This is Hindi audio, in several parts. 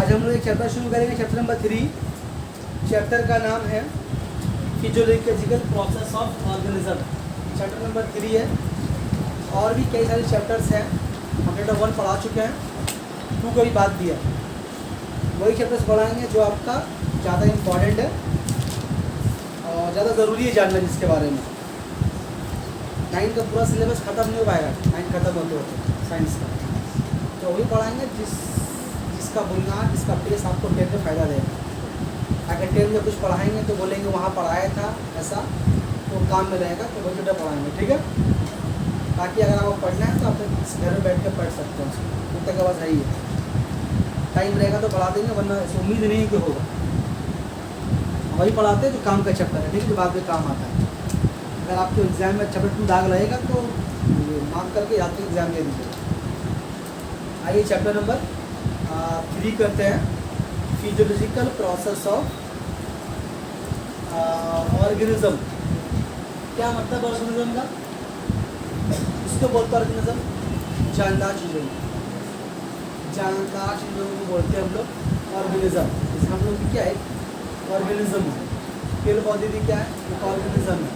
आज हम लोग एक चैप्टर शुरू करेंगे, चैप्टर नंबर 3। चैप्टर का नाम है physiological process of organism. Chapter number 3 है। और भी कई सारे चैप्टर्स हैं, हम चैप्टर 1 पढ़ा चुके हैं, 2 का भी बात दिया। वही चैप्टर्स पढ़ाएंगे जो आपका ज़्यादा इम्पॉर्टेंट है और ज़्यादा ज़रूरी है जानना जिसके बारे में। 9 का पूरा सिलेबस ख़त्म नहीं हो पाएगा, 9 खत्म होते होते साइंस का, तो वही पढ़ाएंगे जिसका बुनियाद, जिसका बेस आपको 10 में फ़ायदा देगा। अगर 10 में कुछ पढ़ाएंगे तो बोलेंगे वहाँ पढ़ाया था ऐसा, तो काम में रहेगा, तो वही चैप्टर पढ़ाएंगे, ठीक है। बाकी अगर आपको पढ़ना है तो आप घर में बैठ कर पढ़ सकते हो, उसको तक आवाज़ है ही है। टाइम रहेगा तो पढ़ा देंगे, वरना ऐसी उम्मीद नहीं है कि होगा। वही पढ़ाते हैं जो काम का चैप्टर है, ठीक है, जो बाद में काम आता है। अगर आपके एग्ज़ाम में चैप्टर 2 दाग लगेगा तो मार्क करके यात्री एग्ज़ाम दे दीजिए। आइए चैप्टर नंबर 3 करते हैं, फिजियोलॉजिकल प्रोसेस ऑफ ऑर्गेनिज्म। क्या मतलब ऑर्गेनिज्म का? इसको बोलते हैं ऑर्गेनिज्म, जानदार चीज़ों, जानदार चीज़ों को बोलते हैं हम लोग ऑर्गेनिज्म। जैसे हम लोग क्या है, ऑर्गेनिज्म है। पेड़ पौधे भी क्या है, एक ऑर्गेनिज्म है।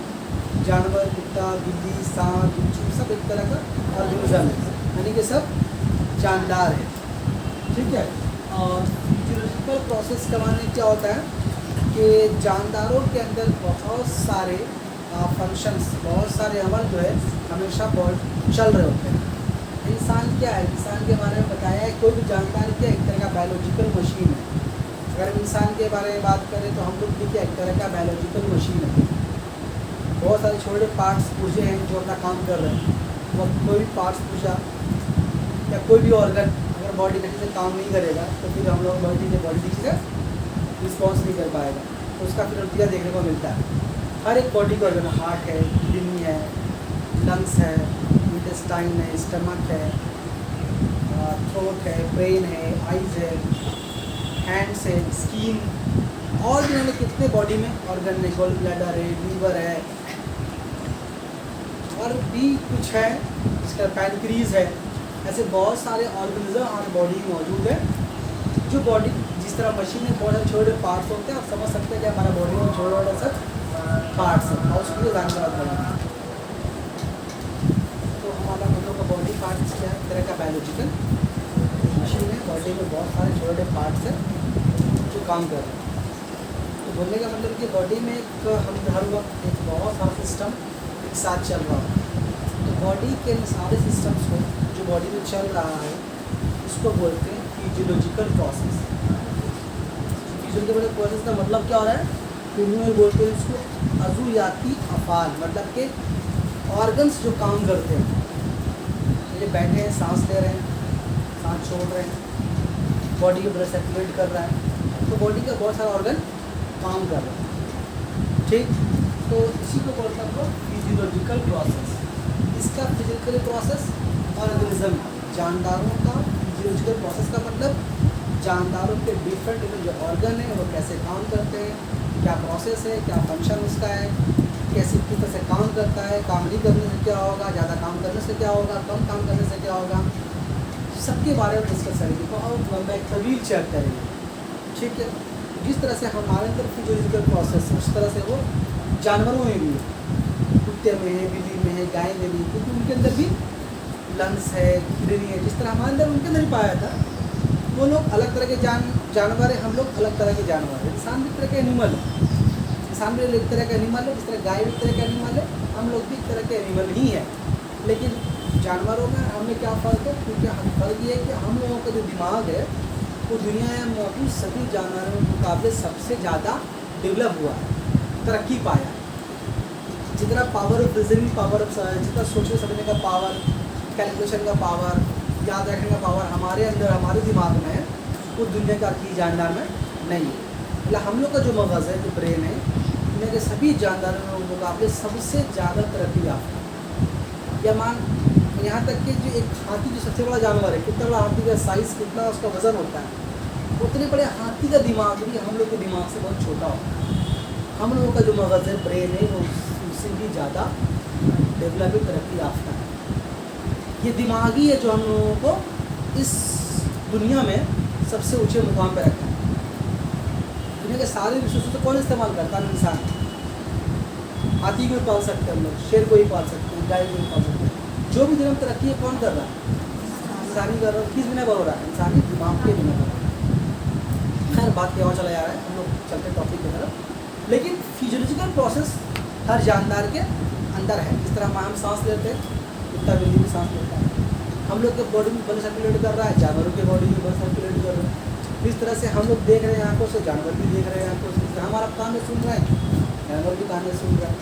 जानवर, कुत्ता, बिल्ली, सांप, बिच्छू, सब एक तरह का ऑर्गेनिज्म है, यानी कि सब जानदार है, ठीक है। और फिजियोलॉजिकल प्रोसेस के माने क्या होता है कि जानदारों के अंदर बहुत सारे फंक्शंस, बहुत सारे अमल जो है हमेशा चल रहे होते हैं। इंसान क्या है, इंसान के बारे में बताया है, कोई भी जानकारी क्या एक तरह का बायोलॉजिकल मशीन है। अगर इंसान के बारे में बात करें तो हम लोग भी क्या एक तरह का बायोलॉजिकल मशीन है। बहुत सारे छोटे पार्ट्स पुर्जे हैं जो अपना काम कर रहे हैं। वो कोई भी पार्ट्स पुर्जा या कोई भी ऑर्गन अगर बॉडी अच्छे से काम नहीं करेगा तो फिर हम लोग बॉडी ठीक से रिस्पॉन्स नहीं कर पाएगा, तो उसका फिर नतीजा देखने को मिलता है। हर एक बॉडी का ऑर्गन, हार्ट है, किडनी है, लंग्स है, इंटेस्टाइन है, स्टमक है, थ्रोट है, ब्रेन है, आइज़ है, हैंड्स है, स्किन, और भी मैंने कितने बॉडी में ऑर्गन है, गॉल ब्लैडर है, लीवर है, और भी कुछ है, इसका पैनक्रीज है। ऐसे बहुत सारे ऑर्गेनिज्म हमारे बॉडी में मौजूद है। जो बॉडी जिस तरह मशीन में बहुत सारे छोटे पार्ट्स होते हैं, आप समझ सकते हैं कि हमारा बॉडी में छोटे सब पार्ट्स हैं, और उसको जानने वाला है। तो हमारा हम लोग का बॉडी पार्ट्स क्या है, तरह का बायोलॉजिकल मशीन है। बॉडी में बहुत सारे छोटे पार्ट्स हैं जो काम कर रहे हैं। तो बोलने का मतलब कि बॉडी में एक हम हर वक्त एक बहुत सारा सिस्टम एक साथ चल रहा है। तो बॉडी के सारे सिस्टम्स को जो बॉडी में चल रहा है उसको बोलते हैं फिजियोलॉजिकल प्रोसेस। फिजियोलॉजिकल प्रोसेस का मतलब क्या हो रहा है, उर्दू में बोलते हैं इसको अज़ूयाती अफ़ाल, मतलब कि ऑर्गन्स जो काम करते हैं। ये बैठे हैं, सांस ले रहे हैं, सांस छोड़ रहे हैं, बॉडी के ब्लड सर्कुलेट कर रहा है, तो बॉडी का बहुत सारा ऑर्गन काम कर रहा है, ठीक। तो इसी को बोलते हैं हम फिजियोलॉजिकल प्रोसेस। इसका फिजिकल प्रोसेस ऑर्गेनिज्म, जानदारों का फिजियोलॉजिकल प्रोसेस का मतलब जानदारों के डिफरेंट जो ऑर्गन है वो कैसे काम करते हैं, क्या प्रोसेस है, क्या फंक्शन उसका है, कैसी तरह से काम करता है, काम नहीं करने से क्या होगा, ज़्यादा काम करने से क्या होगा, कम काम करने से क्या होगा, सबके बारे में डिस्कस करेंगे। बहुत लंबा एक तवील चैप्टर है, ठीक है। जिस तरह से हमारे अंदर फिजियोलॉजिकल प्रोसेस है उस तरह से वो जानवरों में भी है, कुत्ते में है, बिल्ली में है, गाय में भी, क्योंकि उनके अंदर भी लंग्स है, किडनी है। जिस तरह हमारे अंदर उनके अंदर ही पाया था, वो लोग अलग तरह के जानवर है, हम लोग अलग तरह के जानवर है। इंसान भी एक तरह के एनिमल है, इंसान भी एक तरह का एनिमल है, जिस तरह गाय भी एक तरह का एनिमल है, हम लोग भी एक तरह के एनिमल ही है। लेकिन जानवरों में हमें क्या फ़र्क है, क्योंकि फ़र्क ये है कि हम लोगों का जो दिमाग है वो दुनिया में मौजूद सभी जानवरों के मुकाबले सबसे ज़्यादा डेवलप हुआ है, तरक्की पाया। जितना power of reasoning power of, जितना सोचने समझने का पावर, कैलकुलेशन का पावर, याद रखने का पावर हमारे अंदर, हमारे दिमाग में है, वो दुनिया का की जानदार में नहीं है। मतलब हम लोग का जो मगज़ है, जो ब्रेन है, दुनिया के सभी जानदारों के मुकाबले सबसे ज़्यादा तरक्की याफ्ता। या मान यहाँ तक कि जो एक हाथी जो सबसे बड़ा जानवर है, कितना बड़ा हाथी का साइज़, कितना उसका वज़न होता है, उतने बड़े हाथी का दिमाग भी हम लोग के दिमाग से बहुत छोटा होता है। हम लोगों का जो मगज़ है, ब्रेन है, वो उससे भी ज़्यादा डेवलप, तरक्की याफ्ता है। ये दिमागी है जो हम लोगों को इस दुनिया में सबसे ऊंचे मुकाम पर रखा है। दुनिया के सारे रिसोर्स तो कौन इस्तेमाल करता है? इंसान। हाथी को भी पाल सकते हैं हम लोग, शेर को भी पाल सकते हैं, गाय को भी पाल सकते हैं। जो भी दुनिया में तरक्की है कौन कर रहा है? इंसानी कर रहा है। किस बिना पर हो रहा है? इंसानी दिमाग के बिना पर। खैर बात क्या चला जा रहा है, हम लोग चलते टॉपिक की तरफ। लेकिन फिजियोलॉजिकल प्रोसेस हर जानदार के अंदर है। जिस तरह हम सांस लेते हैं, कुत्ता बिल्ली भी सांस लेता है। हम लोग के बॉडी में ब्लड सर्कुलेट कर रहा है, जानवरों के बॉडी में ब्लड सर्कुलेट कर रहा है। इस तरह से हम लोग देख रहे हैं आंखों से, जानवर भी देख रहे हैं आंखों से। हमारा कान में सुन रहा है, जानवर भी कान में सुन रहा है।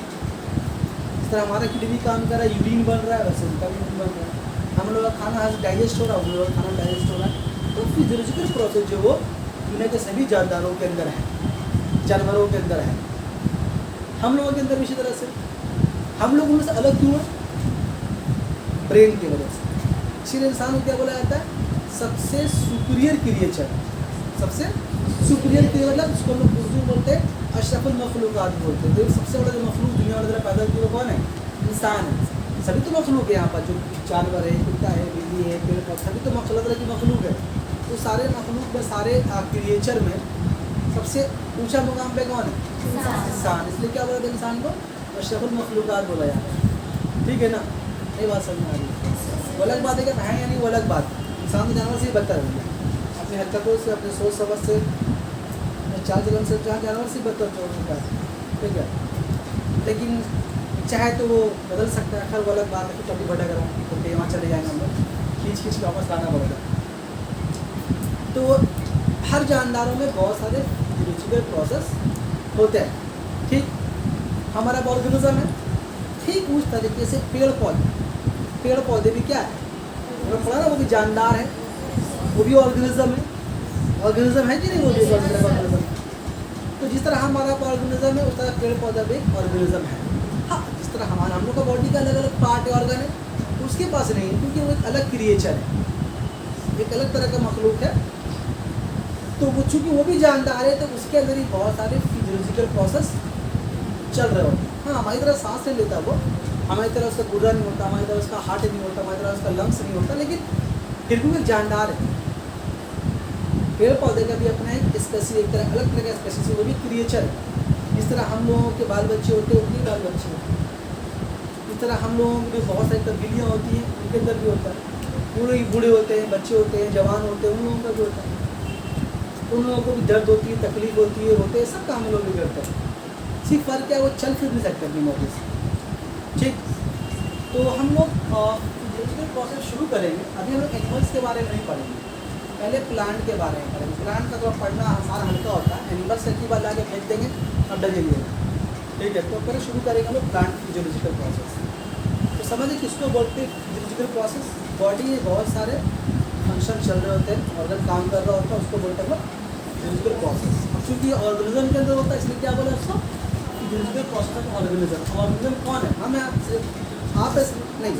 इस तरह हमारा किडनी काम कर रहा है, यूरिन बन रहा है, वैसे उनका भी यूरिन बन रहा है। हम लोग का खाना डाइजेस्ट हो रहा है, उन लोगों का खाना डाइजेस्ट हो रहा है। तो फिजियोलॉजिकल प्रोसेस जो वो दुनिया के सभी जानदारों के अंदर है, जानवरों के अंदर है, हम लोगों के अंदर भी इसी तरह से। हम लोग उनसे अलग क्यों है? ब्रेन की वजह से। इसीलिए इंसान को क्या बोला जाता है? सबसे सुपीरियर क्रिएचर। सबसे सुपीरियर क्रिएचर मतलब उसको हम लोग उर्दू में बोलते हैं अशरफुल मखलूक़ात बोलते हैं। तो सबसे बड़ा जो मखलूक दुनिया वाले पैदा किया वो कौन है? इंसान है। सभी तो मखलूक है यहाँ पर, जो जानवर है, कुत्ता है, बिल्ली है, पेड़ पौधे, सभी तो अल्लाह ताला की मखलूक है। तो सारे मखलूक में, सारे क्रिएचर में सबसे ऊंचा मुकाम पे कौन है? इंसान। इसलिए क्या बोला था इंसान को? अशरफुल मखलूक़ात बोला जाता है। ठीक है ना? ये बात समझ में आ रही है। वो अलग बात है कि है या नहीं, वो अलग बात है। इंसान तो जानवर से ही बदतर हो गया, अपनी हरकतों से, अपने सोच समझ से, अपने चाल चलन से जानवर से बदतर हो चुका है। ठीक है, लेकिन चाहे तो वो बदल सकता है। खैर वो अलग बात है कि कभी भटक रहा है तो वहाँ चले जाएंगे हम लोग, खींच खींच के वापस लाना पड़ेगा। तो हर जानदारों में बहुत सारे फिजियोलॉजिकल प्रोसेस होते हैं। ठीक, हमारा ऑर्गेनिज्म है, ठीक उस तरीके से पेड़ पौधे भी क्या है? पढ़ा ना, वो भी जानदार है, वो भी ऑर्गेनिज्म है। ऑर्गेनिज्म है कि नहीं? वो भी ऑर्गेनिज्म। तो जिस तरह हमारा ऑर्गेनिज्म है, उस तरह पेड़ पौधा भी ऑर्गेनिज्म है। हाँ, जिस तरह हमारा, हम लोग का बॉडी का अलग अलग पार्ट ऑर्गन है, तो उसके पास नहीं है, क्योंकि वो एक अलग क्रिएचर है, एक अलग तरह का मखलूक है। तो वो चूँकि वो भी जानदार है, तो उसके अंदर ही बहुत सारे फिजियोलॉजिकल प्रोसेस चल रहे होते हैं। हाँ, हमारी तरह सांस नहीं लेता वो, हमारी तरह उसका गुर्दा नहीं होता, हमारी तरह उसका हार्ट नहीं होता, हमारी तरह उसका लंग्स नहीं होता, लेकिन फिर भी वो एक जानदार है। पेड़ पौधे का भी अपना एक स्पेसी, एक तरह अलग तरह का स्पेसी, वो भी क्रिएचर है। इस तरह हम लोगों के बाल बच्चे होते हैं, उनके बाल बच्चे होते हैं। इस तरह हम लोगों की बहुत सारी तब्दीलियाँ होती हैं, उनके अंदर भी होता है। उन लोग बूढ़े होते हैं, बच्चे होते हैं, जवान होते हैं, उन लोगों का भी होता है। उन लोगों को भी दर्द होती है, तकलीफ होती है, होते हैं, सब काम लोग भी करते हैं। सिर्फ फर्क क्या है, वो चल फिर नहीं सकते अपनी मर्जी से। ठीक, तो हम लोग फिजियोलॉजिकल प्रोसेस शुरू करेंगे। अभी हम लोग एनिमल्स के बारे में नहीं पढ़ेंगे, पहले प्लांट के बारे में पढ़ेंगे। प्लांट का थोड़ा पढ़ना आसान हल्का होता है, एनिमल्स की बात ला के फेंक देंगे अब डरेंगे। ठीक है, तो पहले शुरू करेंगे हम लोग प्लांट फिजियोलॉजिकल प्रोसेस। तो समझिए किसको बोलते हैं फिजियोलॉजिकल प्रोसेस? बॉडी में बहुत सारे फंक्शन चल रहे होते हैं, ऑर्गन काम कर रहा होता है, उसको बोलते हैं हम फिजियोलॉजिकल प्रोसेस। अब चूँकि ऑर्गेनिज्म के अंदर होता है, इसलिए क्या बोला उसको? Physiological process of organism. Organism कौन है? हम आप नहीं,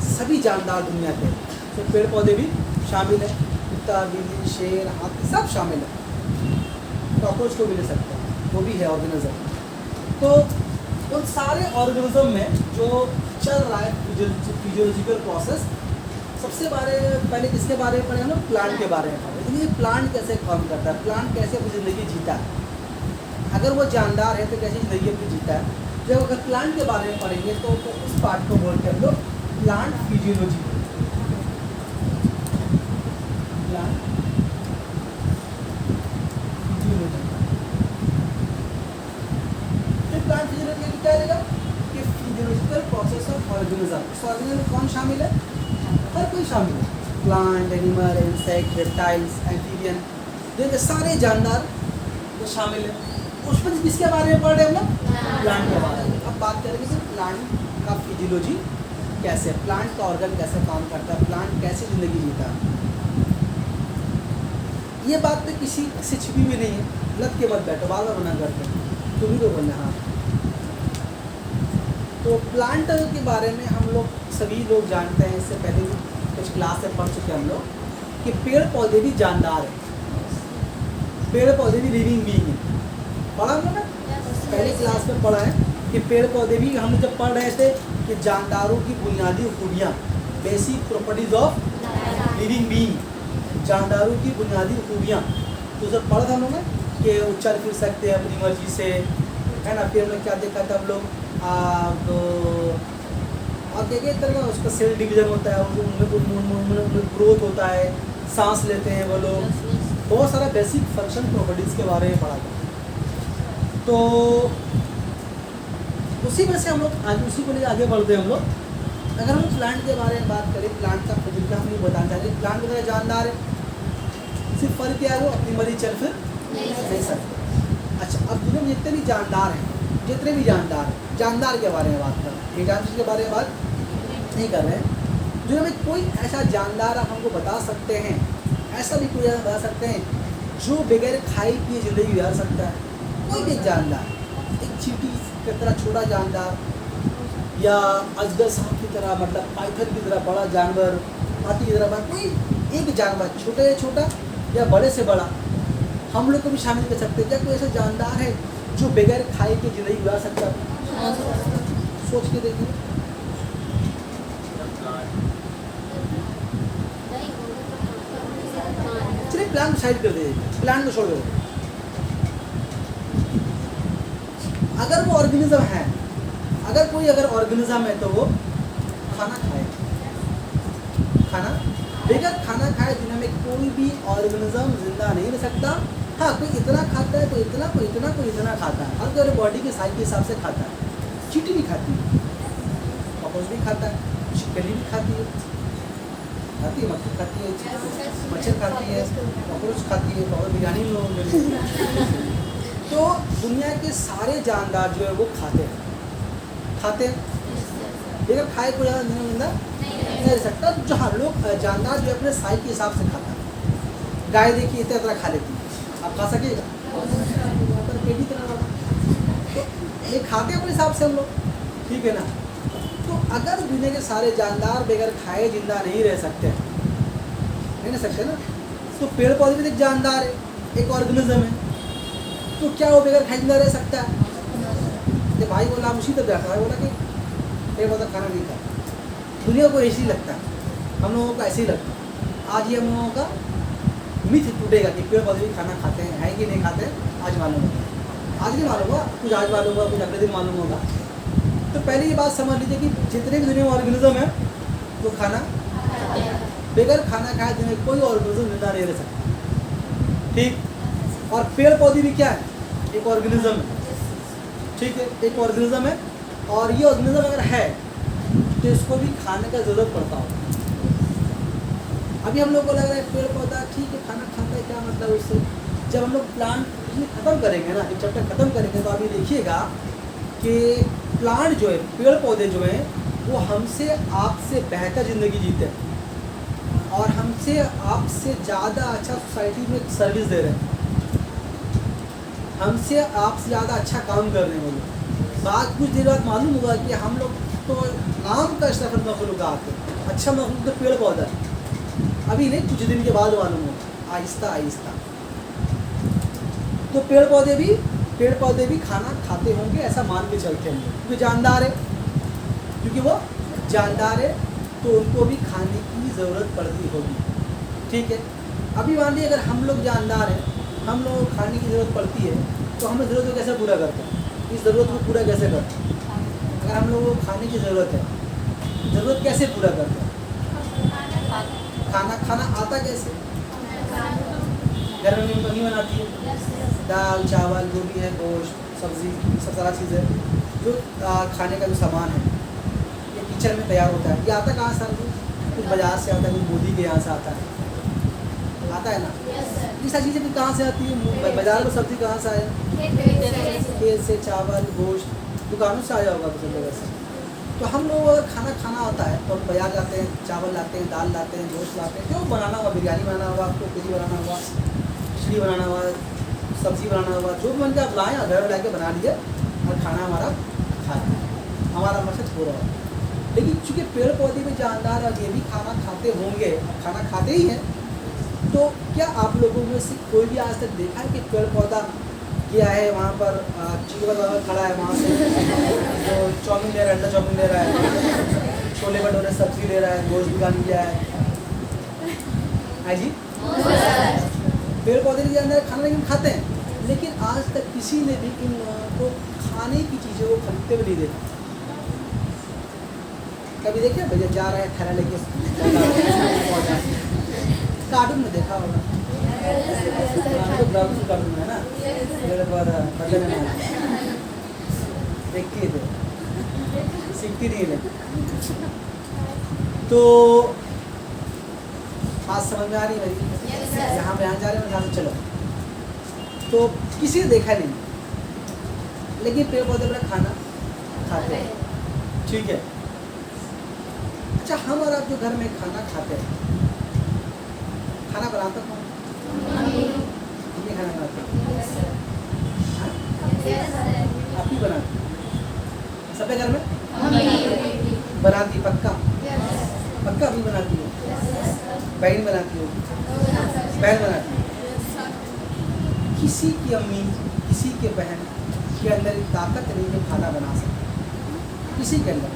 सभी जानदार दुनिया के, तो पेड़ पौधे भी शामिल है, कुत्ता बिल्ली शेर हाथी सब शामिल है, कॉकरोच को भी ले सकते हैं, वो भी है ऑर्गेनिज्म। तो उन सारे ऑर्गेनिज्म में जो चल रहा है फिजियोलॉजिकल प्रोसेस, सबसे पहले किसके बारे में पढ़े हम लोग? प्लांट के बारे में पढ़े। लेकिन ये प्लांट कैसे काम करता है, प्लांट कैसे अपनी ज़िंदगी जीता है, अगर वो जानदार है तो कैसी ज़िंदगी अपनी जीता है। जब अगर प्लांट के बारे में पढ़ेंगे तो उस पार्ट को बोलते हैं हम लोग plant physiology. Plant physiology, plant physiology में क्या रहेगा कि फिजियोलॉजिकल प्रोसेस ऑफ ऑर्गेनिज्म। इस ऑर्गेनिज्म में कौन शामिल है? हर कोई शामिल है, plant, animal, insect, reptiles, amphibian, जो सारे जानदार जो शामिल है। उसमें किसके बारे में पढ़ रहे हैं हम लोग? प्लांट के बारे में। अब बात करेंगे कि प्लांट का फिजियोलॉजी कैसे, प्लांट का ऑर्गन कैसे काम करता है, प्लांट कैसे ज़िंदगी जीता है। ये बात तो किसी से छिपी भी नहीं है, लग के मत बैठो, बार बार मना करते हैं, तुम ही को बोलना। हाँ, तो प्लांट के बारे में हम लोग सभी लोग जानते हैं, इससे पहले भी कुछ क्लास से पढ़ चुके हैं हम लोग कि पेड़ पौधे भी जानदार हैं, पेड़ पौधे भी लिविंग बीइंग हैं। पढ़ा हम लोग ना, पहले क्लास में पढ़ा है कि पेड़ पौधे भी, हम जब पढ़ रहे थे कि जानदारों की बुनियादी खूबियाँ, basic properties of living being, जानदारों की बुनियादी खूबियाँ, तो सब पढ़ा था हम लोग ने कि वो चल फिर सकते हैं अपनी मर्जी से, है ना। फिर हम लोग क्या देखा था हम लोग, तो और क्या क्या तरह का उसका सेल डिवीजन होता है, उनमें ग्रोथ होता है, सांस लेते हैं वो लोग, बहुत सारा बेसिक फंक्शन प्रॉपर्टीज़ के बारे में पढ़ा था। तो उसी में से हम लोग आज उसी को लेकर आगे बढ़ते हैं हम लोग। अगर हम प्लांट के बारे में बात करें, प्लांट का तरीका हम ये बताना चाहते हैं। प्लांट वगैरह जानदार है, सिर्फ फर्क क्या है, वो अपनी मर्जी चल फिर नहीं सकते। अच्छा, अब दुनिया में जितने भी जानदार हैं, जितने भी जानदार हैं, जानदार के बारे में बात कर रहे हैं, ये जानदार के बारे में बात नहीं कर रहे हैं। दुनिया में कोई ऐसा जानदार आप हमको बता सकते हैं, ऐसा भी कोई बता सकते हैं जो बगैर खाए पिए ज़िंदगी गुजार सकता है? कोई भी जानदार, एक चींटी की तरह छोटा जानदार, या अजगर सांप की तरह, मतलब पाइथन की तरह बड़ा जानवर, हाथी की तरह बड़ा, कोई एक जानवर छोटे से छोटा या बड़े से बड़ा हम लोग को भी शामिल कर सकते हैं। क्या कोई ऐसा जानदार है जो बगैर खाए के ज़िंदगी गुजार सकता है? सोच के देखिए। चलिए प्लान साइड कर दीजिए, प्लान को छोड़ दो। अगर वो ऑर्गेनिज्म है, अगर कोई ऑर्गेनिज्म है तो वो खाना खाए, खाना बगैर खाना खाए दुनिया में कोई भी ऑर्गेनिज्म जिंदा नहीं रह सकता। हाँ, कोई इतना खाता है, कोई इतना, कोई इतना, कोई इतना खाता है, हर कोई बॉडी के साइज के हिसाब से खाता है। चींटी भी खाती है, कॉकरोच भी खाता है, छिपकली भी खाती है, मक्खी खाती है, मच्छर खाती है, कॉकरोच खाती है, और बिरयानी लोग तो दुनिया के सारे जानदार जो है वो खाते हैं, लेकिन खाए कोई ज़्यादा जिंदा नहीं रह सकता। जहाँ लोग जानदार जो अपने साइज के हिसाब से खाता है, गाय देखिए इतना इतना खा लेती है, आप खा सकेगा? पर पेटी तरह तो ये खाते अपने हिसाब से हम लोग, ठीक है ना। तो अगर दुनिया के सारे जानदार बगैर खाए जिंदा नहीं रह सकते ना, तो पेड़ पौधे भी एक जानदार है, एक ऑर्गेनिज्म है, तो क्या वो बगैर खाए जिंदा रह सकता है? तो भाई बोला, हम उसी तरफ जाता है, बोला कि पेड़ पौधा खाना नहीं खाता। दुनिया को ऐसे ही लगता है, हम लोगों को ऐसे ही लगता है। आज ये हम लोगों का मिथ टूटेगा कि पेड़ पौधे भी खाना खाते हैं, है कि नहीं खाते हैं, आज मालूम होगा। आज नहीं मालूम होगा, कुछ आज मालूम होगा, कुछ अगले दिन मालूम होगा। तो पहले ये बात समझ लीजिए कि जितने भी दुनिया में ऑर्गेनिज्म है वो खाना, बगैर खाना खाए दुनिया में कोई ऑर्गेनिज्म जिंदा नहीं रह सकता, ठीक। और पेड़ पौधे भी क्या है, एक ऑर्गेनिज्म है, ठीक है, एक ऑर्गेनिज्म है। और ये ऑर्गेनिज्म अगर है तो इसको भी खाने का ज़रूरत पड़ता हो। अभी हम लोग को लग रहा है पेड़ पौधा ठीक है खाना खाता है, क्या मतलब उससे? जब हम लोग प्लांट ख़त्म करेंगे ना, जब चैप्टर ख़त्म करेंगे तो अभी देखिएगा कि प्लांट जो है, पेड़ पौधे जो हैं, वो हमसे आपसे बेहतर ज़िंदगी जीते हैं और हमसे आपसे ज़्यादा अच्छा सोसाइटी में सर्विस दे रहे हैं, हमसे आपसे ज़्यादा अच्छा काम कर रहे हैं वो लोग। बाद कुछ देर बाद मालूम होगा कि हम लोग तो नाम का इस्तेमाल मखलूक़ात है, अच्छा मखलूक तो पेड़ पौधा है। अभी नहीं, कुछ दिन के बाद मालूम होगा, आहिस्ता आहिस्ता। तो पेड़ पौधे भी खाना खाते होंगे, ऐसा मान के चलते हैं, क्योंकि जानदार है, तो उनको भी खाने की ज़रूरत पड़ती होगी, ठीक है। अभी मान लीजिए अगर हम लोग जानदार हैं, हम लोगों को खाने की ज़रूरत पड़ती है, तो हम ज़रूरत को कैसे पूरा करते हैं? इस ज़रूरत को पूरा कैसे करते हैं? अगर हम लोगों को खाने की ज़रूरत है, ज़रूरत कैसे पूरा करते हैं? खाना आता कैसे? घर में मम्मी बनाती है, दाल चावल जो भी है, गोश्त सब्ज़ी, सब सारा चीज़ है जो खाने का जो सामान है ये किचन में तैयार होता है। ये आता कहाँ से? कुछ बाज़ार से आता है, कुछ मोदी के यहाँ से आता है ना। ये सारी चीज़ें कहाँ से आती है? बाज़ार में सब्ज़ी कहाँ से आए? खेत से, चावल गोश्त दुकानों से आया होगा दूसरी जगह से। तो हम लोग अगर खाना होता है तो हम बाजार जाते हैं, चावल लाते हैं, दाल लाते हैं, गोश्त लाते हैं, जो बनाना हुआ, बिरयानी बनाना हुआ, आपको खिचड़ी बनाना हुआ, खिचड़ी बनाना हुआ, सब्ज़ी बनाना हुआ, जो भी बन के आप लाएँ, घर में ला के बना लिए और खाना हमारा खाए, हमारा मकसद पूरा हो। लेकिन चूँकि पेड़ पौधे भी जानदार और ये भी खाना खाते होंगे, खाना खाते ही हैं, तो क्या आप लोगों में से कोई भी आज तक देखा है कि पेड़ पौधा क्या है? वहाँ पर चिकन खड़ा है, वहाँ से जो चाउमीन ले रहा है, अंडा चाउमीन ले रहा है, छोले भटूरे सब्ज़ी ले रहा है, गोश्त दुकान किया है जी, पेड़ पौधे के अंदर खाना लेकिन खाते हैं, लेकिन आज तक किसी ने भी इनको खाने की चीज़ों को खरीदते हुए नहीं देखा। कभी देखे भैया जा रहे हैं थैला लेके कार्टून में देखा होगा, तो कार्टून में है ना, मेरे बाद बदले में देखती है तो सीखती नहीं है। तो आज समझ में आ रही है भाई, यहाँ पे जा रहे हैं, यहाँ से चलो। तो किसी ने देखा नहीं, लेकिन पेड़ पौधे पर खाना खाते हैं, ठीक है। अच्छा, हम और आप जो घर में खाना खाते हैं, खाना बनाता कौन? ये खाना बनाते हैं, आप ही बनाते? सबके घर में बनाती? पक्का पक्का भी बनाती हो? बहन बनाती हो? बहन बनाती हो? किसी की अम्मी, किसी के बहन के अंदर एक ताकत नहीं है खाना बना सकती, किसी के अंदर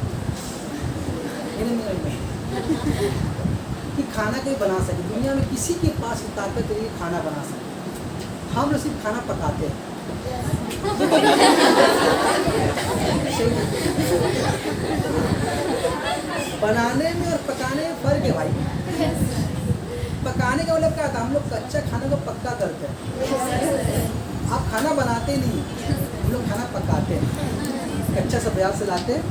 कि खाना कोई बना सके। दुनिया में किसी के पास ताकत नहीं है खाना बना सके। हम लोग सिर्फ खाना पकाते हैं। बनाने में और पकाने में फर्क है भाई। पकाने का मतलब क्या था? हम लोग कच्चा खाने को पक्का करते हैं। आप खाना बनाते नहीं, हम लोग खाना पकाते हैं। कच्चा सब बाजार से लाते हैं,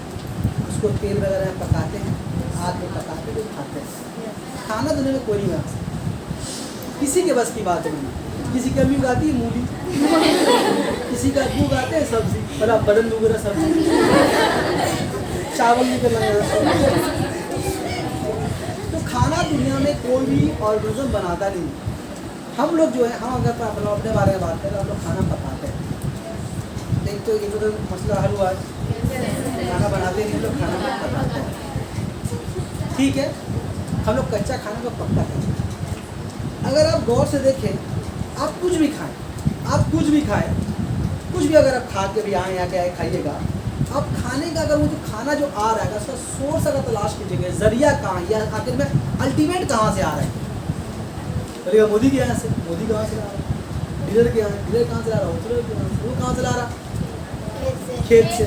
उसको तेल वगैरह में पकाते हैं, आग में पकाते हैं, खाते हैं। खाना दुनिया में कोई नहीं बना सकता, किसी के बस की बात नहीं। किसी की अम्मी उगाती है मूली, किसी का अब्बू उगाते हैं सब्जी, मतलब बदन वगैरह सब्जी, चावल निकल रहे हैं। तो खाना दुनिया में कोई भी ऑर्गेनिज्म बनाता नहीं। हम लोग जो है, हम अगर अपने बारे में बात करें, हम लोग खाना पकाते हैं। देख तो ये तो मसला हल हुआ, खाना बनाते नहीं लोग, खाना पकाते हैं, ठीक है। हम लोग कच्चा खाने को पक्का करते हैं। अगर आप गौर से देखें, आप कुछ भी खाएं, आप कुछ भी खाएं, कुछ भी अगर आप खा के भी आए या क्या खाइएगा, आप खाने का अगर वो जो खाना जो आ रहा है उसका सोर्स अगर तलाश कीजिएगा, जरिया कहाँ, या आखिर में अल्टीमेट कहाँ से आ रहा है। चलिए मोदी के यहाँ से, मोदी कहाँ से ला रहा है? डीलर के यहाँ, डीलर कहाँ से ला रहा है? वो कहाँ से ला रहा? खेत से।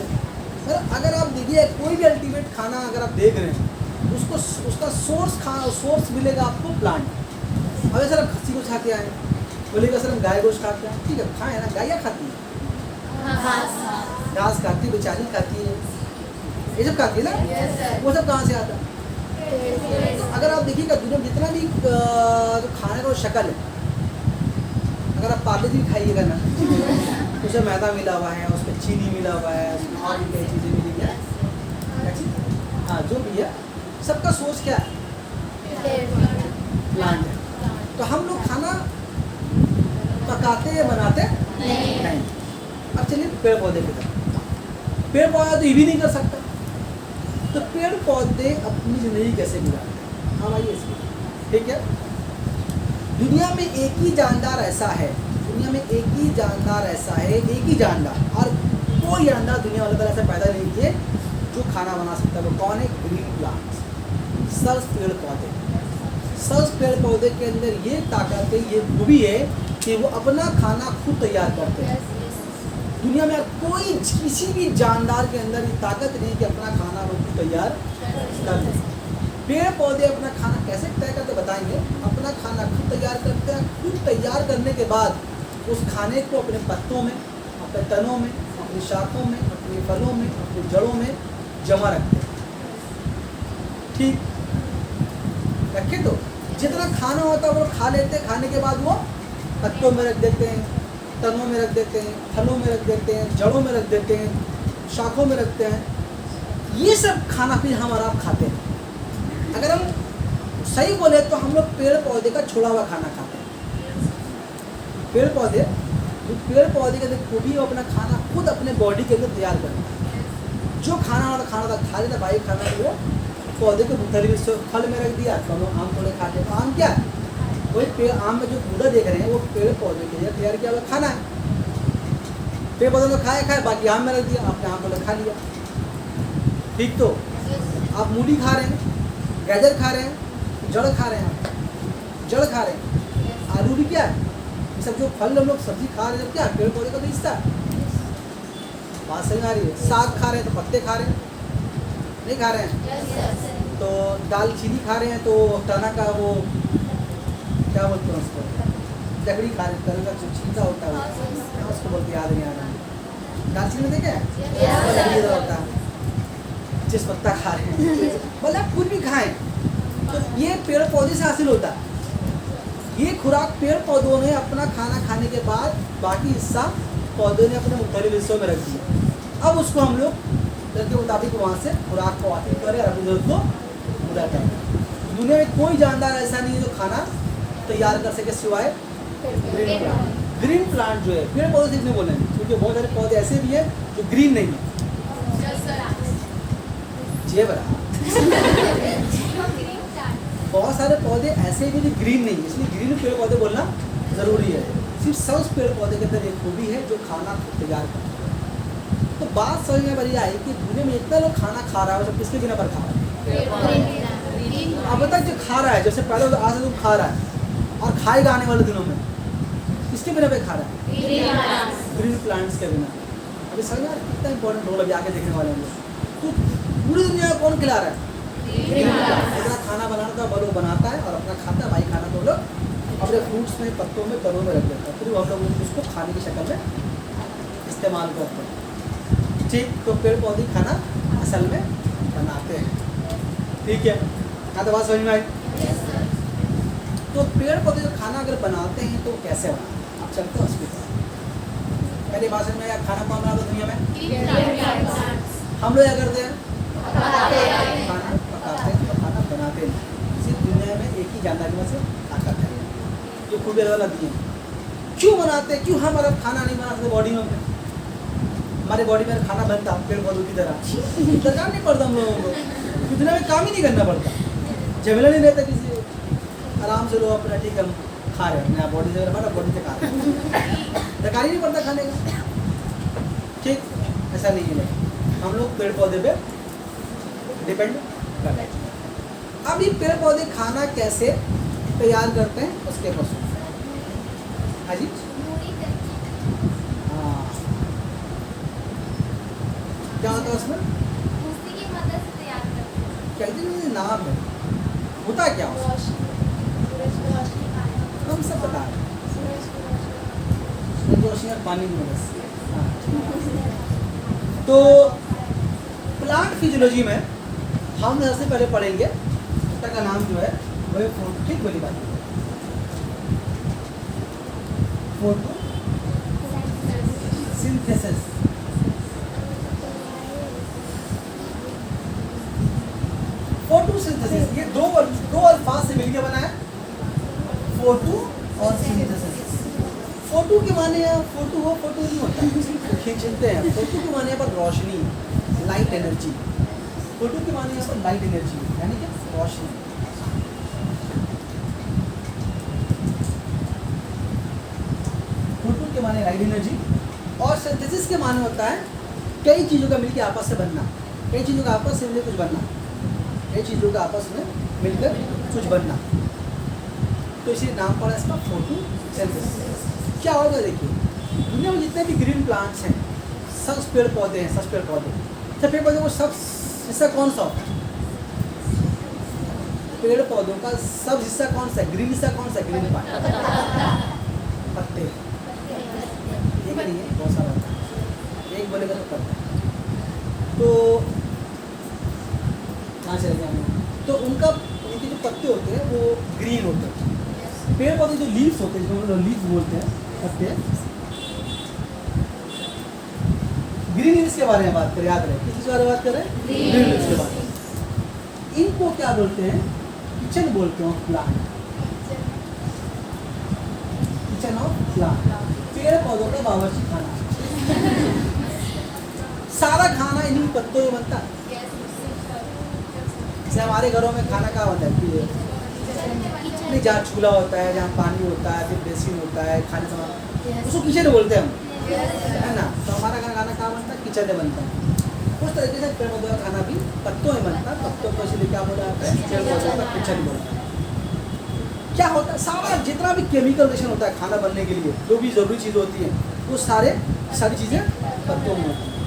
अगर आप देखिए कोई भी अल्टीमेट खाना अगर आप देख रहे हैं, उसको उसका सोर्स मिलेगा आपको प्लांट। अब सर हम खस्सी को खा के आए, बोलेगा सर हम गाय गोश्त खा के आए, ठीक है खाएं ना। गाय खाती है, घास खाती है, बेचारी खाती है, ये सब खाती है ना। वो सब कहाँ से आता है? अगर आप देखिएगा दुनिया में जितना भी जो खाने का शक्ल है, अगर आप पार्ले जी खाइएगा ना, उसमें मैदा मिला हुआ है, उसमें चीनी मिला हुआ है, उसमें और भी कई चीज़ें मिली है, हाँ जो भी है, सबका सोर्स क्या है? प्लांट है। तो हम लोग खाना पकाते या बनाते नहीं। अब चलिए पेड़ पौधे की तरफ। पेड़ पौधा तो ये भी नहीं कर सकता, तो पेड़ पौधे अपनी ज़िंदगी कैसे गुजारते हैं? हम आइए इसमें, ठीक है। दुनिया में एक ही जानदार ऐसा है, दुनिया में एक ही जानदार ऐसा है, एक ही जानदार, और कोई जानदार दुनिया वाले तरह से पैदा नहीं किए जो खाना बना सकता है। वो कौन है? ग्रीन प्लांट्स, सब्ज पेड़ पौधे। सब्ज पेड़ पौधे के अंदर ये ताकत है, ये खूबी है कि वो अपना खाना खुद तैयार करते हैं। दुनिया में कोई किसी भी जानदार के अंदर ये ताकत नहीं कि अपना खाना वो खुद तैयार कर ले। पेड़ पौधे अपना खाना कैसे तय करते बताएंगे। अपना खाना खुद तैयार करते हैं, खुद तैयार करने के बाद उस खाने को अपने पत्तों में, अपने तनों में, अपनी शाखों में, अपने फलों में, अपनी जड़ों में जमा रखते हैं, ठीक रखे। तो जितना खाना होता है वो खा लेते हैं, खाने के बाद वो पत्तों में रख देते हैं, तनों में रख देते हैं, फलों में रख देते हैं, जड़ों में रख देते हैं, शाखों में रखते हैं। ये सब खाना फिर हम और आप खाते हैं। अगर हम सही बोले तो हम लोग पेड़ पौधे का छोड़ा हुआ खाना खाते हैं। पेड़ पौधे के अंदर खूबी वो अपना खाना खुद अपने बॉडी के अंदर तैयार करता है। जो खाना खा लेता भाई, खाना वो पौधे को थैली में फल में रख दिया, तो हम लोग आम तोड़े खाते हैं। तो आम क्या है? वही पेड़, आम में जो गूदा देख रहे हैं वो पेड़ पौधे के लिए तैयार किया हुआ खाना है। पेड़ पौधे में खाए, बाकी आम में रख दिया, आपने आम तोड़े खा लिया, ठीक। तो आप मूली खा रहे हैं, गाजर खा रहे हैं, जड़ खा रहे हैं, जड़ खा रहे हैं, जरूरी क्या है, ये सब जो फल हम लोग सब्जी खा रहे हैं, क्या पेड़ पौधे का तो हिस्सा है। बात समझ आ रही है? साग खा रहे हैं तो पत्ते खा रहे हैं, नहीं खा रहे हैं? तो दालचीनी खा रहे हैं तो तना का वो क्या बोलते हैं उसको, लकड़ी खा रहे हैं, तना का जो छिलका होता है उसको बोलते, याद नहीं आ रहा। दालचीनी में देखे लकड़ी होता है, जिस पत्ता खा रहे हैं, मतलब कुछ भी खाएं तो ये पेड़ पौधे से हासिल होता है। ये खुराक पेड़ पौधों ने अपना खाना खाने के बाद बाकी हिस्सा पौधों ने अपने मुख्तलिफ हिस्सों में रख दिया। अब उसको हम लोग के मुताबिक वहाँ से खुराक को हासिल करें और अपनी जरूरत को पूरा करें। दुनिया में कोई जानदार ऐसा नहीं है जो खाना तैयार कर सके सिवाय ग्रीन प्लांट। ग्रीन प्लांट जो है, पेड़ पौधे सिर्फ नहीं बोले, क्योंकि बहुत सारे पौधे ऐसे भी है जो ग्रीन नहीं है। जी बरा बहुत सारे पौधे ऐसे भी जो ग्रीन नहीं है, इसलिए ग्रीन पेड़ पौधे बोलना ज़रूरी है। सिर्फ सब पेड़ पौधे के अंदर एक खूबी है जो खाना तैयार करता है। तो बात समझ में बड़ी आई कि दुनिया में इतना लोग खाना खा रहा है, सब किसके बिना पर खा रहा है? अब तक जो खा रहा है, जैसे पहले आज से तुम खा रहा है और खाएगा आने वाले दिनों में, किसके बिना पे खा रहा है? ग्रीन प्लांट्स के बिना। अभी समझ में कितना इंपॉर्टेंट रोल अभी आगे देखने वाले हैं। तो पूरी दुनिया को कौन खिला रहा है? अपना खाना बनाना था वो लोग बनाता है और अपना खाता है। भाई खाना तो लोग अपने फ्रूट्स में, पत्तों में, करों में रख देता है, फिर हम लोग उसको खाने की शक्ल में इस्तेमाल करते हैं। ठीक, तो पेड़ पौधे खाना असल में बनाते हैं। ठीक है, क्या तो बात समझ में आई? तो पेड़ पौधे जो खाना अगर बनाते हैं तो कैसे बनाते हैं? आप चलते हो उसके पहले बात समझ में आया। खाना कौन बनाता है दुनिया में? हम लोग क्या करते हैं? खाना पकाते हैं, तो खाना बनाते हैं। इसी दुनिया में एक ही जानदारी में से ताकत है, ये खूब वाला दिए। क्यों बनाते हैं? क्यों हमारा खाना नहीं बना सकते बॉडी में? हमारे बॉडी में खाना बनता पेड़ पौधों की तरह, दरकार नहीं पड़ता हम लोगों को, दुनिया में काम ही नहीं करना पड़ता, झमेला नहीं रहता किसी, आराम से लोग अपना ठीक हम खा रहे हैं, नया बॉडी से हमारा बॉडी से खा रहे हैं, दरकार ही नहीं पड़ता खाने का। ठीक, ऐसा नहीं है, हम लोग पेड़ पौधे पे डिपेंड करते हैं। अब ये पेड़ पौधे खाना कैसे तैयार करते हैं उसके पर हाँ जी, हाँ क्या होता है उसमें? कहते हैं नाम है, होता क्या हम सब बता रहे हैं, रोशनी और पानी की मदद से। तो प्लांट फिजियोलॉजी में हम सबसे पहले पढ़ेंगे, उसका का नाम जो है वह फोटो वाली बात, फोटोसिंथेसिस। फोटोसिंथेसिस ये दो अल्फाज से मिलकर बना है, फोटो और सिंथेसिस। फोटो के माने यहाँ फोटो हो, फोटो नहीं होता, खींचते हैं। फोटो के माने यहाँ पर रोशनी, लाइट एनर्जी। फोटो के माने यहाँ पर लाइट एनर्जी यानी कि रोशनी। फोटो के माने लाइट एनर्जी और सिंथेसिस के माने होता है कई चीज़ों का मिलकर आपस से बनना, कई चीज़ों का आपस से मिलकर कुछ बनना, कई चीज़ों का आपस में मिलकर कुछ बनना। तो इसे नाम पड़ा इसका फोटोसिंथेसिस। क्या होगा देखिए, दुनिया में जितने भी ग्रीन प्लांट्स हैं सब पेड़ पौधे हैं, सब पेड़ पौधे, सब पेड़ पौधे को सब हिस्सा कौन सा होता है? पेड़ पौधों का सब हिस्सा कौन सा है? ग्रीन हिस्सा कौन सा? ग्रीन पार्ट, पत्ते। एक नहीं है, बहुत सारा होता है, एक बोलेगा तो पत्ता। तो कहाँ चले जाएंगे? तो उनके जो पत्ते होते हैं वो ग्रीन होते हैं। पेड़ पौधे जो लीव्स होते हैं, जो लीव्स बोलते हैं, पत्ते, ग्रीन लीव्स के बारे में बात करें, याद रहे किसके बारे में बात करें? ग्रीन लीव्स के बारे में। इनको क्या बोलते हैं? किचन बोलते हैं, प्लांट, किचन ऑफ प्लांट, पेड़ पौधों का बावर्ची खाना। सारा खाना इन्हीं पत्तों में बनता है। जैसे हमारे घरों में खाना कहाँ बनता है? नहीं, जहाँ चूल्हा होता है, जहाँ पानी होता है, फिर बेसिन होता है, खाने सामान, उसको किचन बोलते हैं हम, है ना। तो हमारा खाना कहाँ बनता है? किचन में बनता है। उस तरीके से पेड़ पौधों का खाना भी पत्तों में बनता है। पत्तों को इसलिए क्या बोला जाता है? पेड़ पौधों का किचन बोलता है। क्या होता है, सारा जितना भी केमिकल रिएक्शन होता है खाना बनने के लिए, जो भी ज़रूरी चीज़ होती है, वो सारी चीज़ें पत्तों में होती हैं।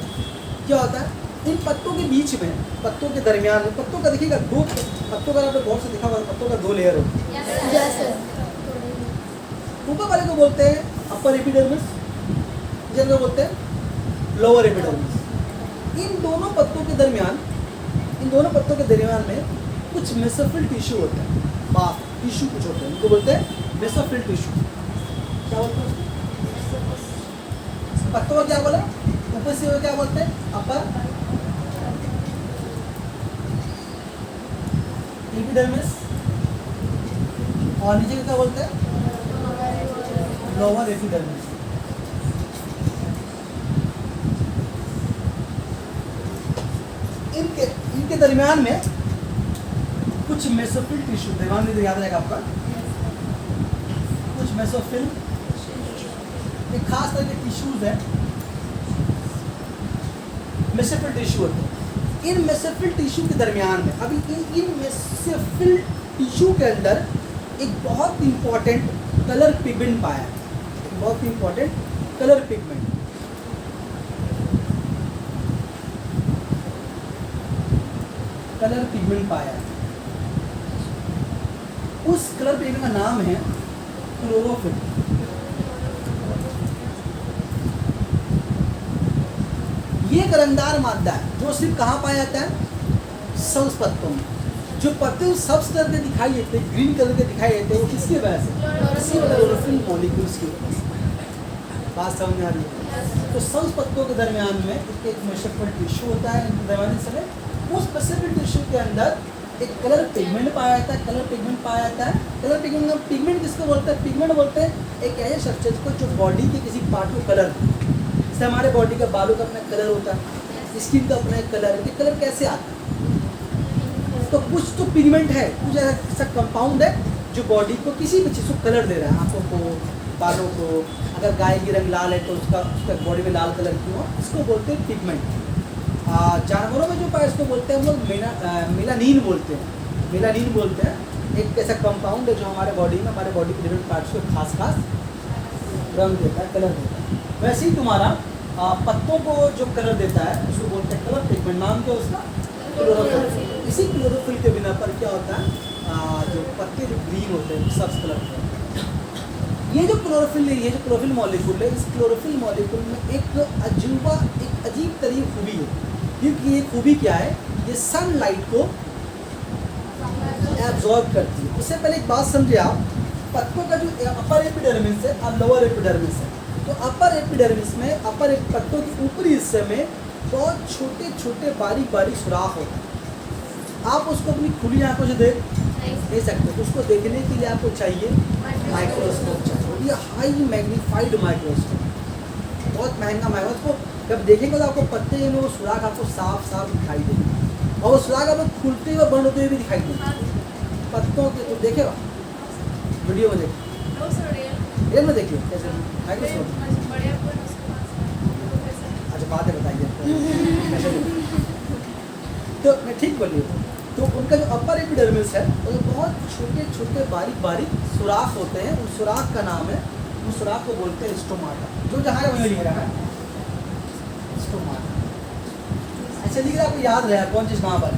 क्या होता है, इन पत्तों के बीच में, पत्तों के दरमियान में, पत्तों का देखिएगा दो पत्तों का, आपने बहुत से देखा होगा, पत्तों का 2 लेयर होती है। ऊपर वाले को बोलते हैं अपर एपिडर्मिस, जिनको बोलते हैं लोअर एपिडर्मिस। इन दोनों पत्तों के दरमियान में कुछ मेसोफिल टिश्यू होता है, बाफ टिश्यू कुछ होते हैं, इनको बोलते हैं मेसोफिल टिश्यू। क्या बोलते हैं पत्तों का, क्या बोला, ऊपर से क्या बोलते हैं अपर एपिडर्मिस, और नीचे क्या बोलते हैं लोअर एपिडर्मिस। इनके दरमियान में कुछ मेसोफिल टिश्यू, दरमियान में याद रहेगा आपका, कुछ मेसोफिल, एक खास तरह के टिश्यूज है, मेसोफिल टिश्यू होते हैं। इन मेसोफिल टिश्यू के दरमियान में, अभी इन मेसोफिल टिश्यू के अंदर एक बहुत इंपॉर्टेंट कलर पिगमेंट पाया है, बहुत important colour pigment. Colour pigment पाया है, उस कलर पिगमेंट का नाम है क्लोरोफिल। ये एक रंगदार मादा है जो सिर्फ कहाँ पाया जाता है, सब्ज पत्तों में। जो पत्ते सब्ज कलर के दिखाई देते हैं, ग्रीन कलर के दिखाई देते हैं, वो किसकी वजह से, इसी क्लोरोफिल मॉलिक्यूल्स की वजह से। बात समझ में आ रही है। तो सब्ज पत्तों के दरमियान में एक मेसोफिल टिश्यू होता है, इनके दरमियान समय उस मेसोफिल टिश्यू के अंदर एक कलर पिगमेंट पाया जाता है। कलर पिगमेंट किसको बोलते हैं, पिगमेंट बोलते हैं एक ऐसे स्ट्रक्चर को जो बॉडी के किसी पार्ट को कलर, जैसे हमारे बॉडी का बालों का अपना कलर होता है, स्किन का अपना एक कलर है। कलर कैसे आता है, तो कुछ तो पिगमेंट है, कुछ ऐसा कंपाउंड है जो बॉडी को किसी भी चीज़ को कलर दे रहा है, आँखों को, बालों को। अगर गाय की रंग लाल है तो उसका बॉडी में लाल कलर क्यों हो, इसको बोलते हैं पिगमेंट। जानवरों में जो पाए इसको बोलते हैं हम लोग मेलानिन बोलते हैं। एक ऐसा कंपाउंड है जो हमारे बॉडी के डिफरेंट पार्ट्स को खास रंग देता है, कलर देता है। वैसे ही तुम्हारा पत्तों को जो कलर देता है उसको बोलते हैं कलर पिगमेंट। नाम क्या उसका, क्लोरोफिल। इसी क्लोरोफिल के बिना पर क्या होता है, जो पत्ते जो ग्रीन होते हैं, सब्ज कलर के होते हैं। ये जो क्लोरोफिल मॉलिक्यूल है, इस क्लोरोफिल मॉलिक्यूल में एक अजीब तरीके खूबी है। क्योंकि ये खूबी क्या है, ये सनलाइट को एब्जॉर्ब करती है। उससे पहले एक बात समझे आप, पत्तों का जो अपर एपिडर्मिस है और लोअर एपिडर्मिस है, तो अपर एपिडर्मिस में पत्तों के ऊपरी हिस्से में बहुत छोटे छोटे बारीक सुराख होते हैं। आप उसको अपनी खुली आंखों से देख नहीं सकते, तो उसको देखने के लिए आपको चाहिए माइक्रोस्कोप चाहिए, ये हाई मैग्नीफाइड माइक्रोस्कोप, बहुत महंगा माइक्रोस्कोप। जब देखेंगे तो आपको पत्ते में वो सुराख आपको साफ दिखाई देंगे, और वो सुराख आपको खुलते हुए बंद होते हुए भी दिखाई देंगे पत्तों के। तो देखेगा वीडियो में रियल में देखिए कैसे माइक्रोस्कोप। अच्छा बात है, बताइए तो मैं ठीक बोलिए। तो उनका जो अपर एपिडर्मिस है वो बहुत छोटे छोटे बारीक सुराख होते हैं। उस सुराख का नाम है, उस सुराख को बोलते हैं स्टोमाटा। जो जहाँ वहीं लिख रहा है स्टोमाटा, ऐसे लिख रहा है, आपको याद रहा कौन चीज़ कहाँ पर।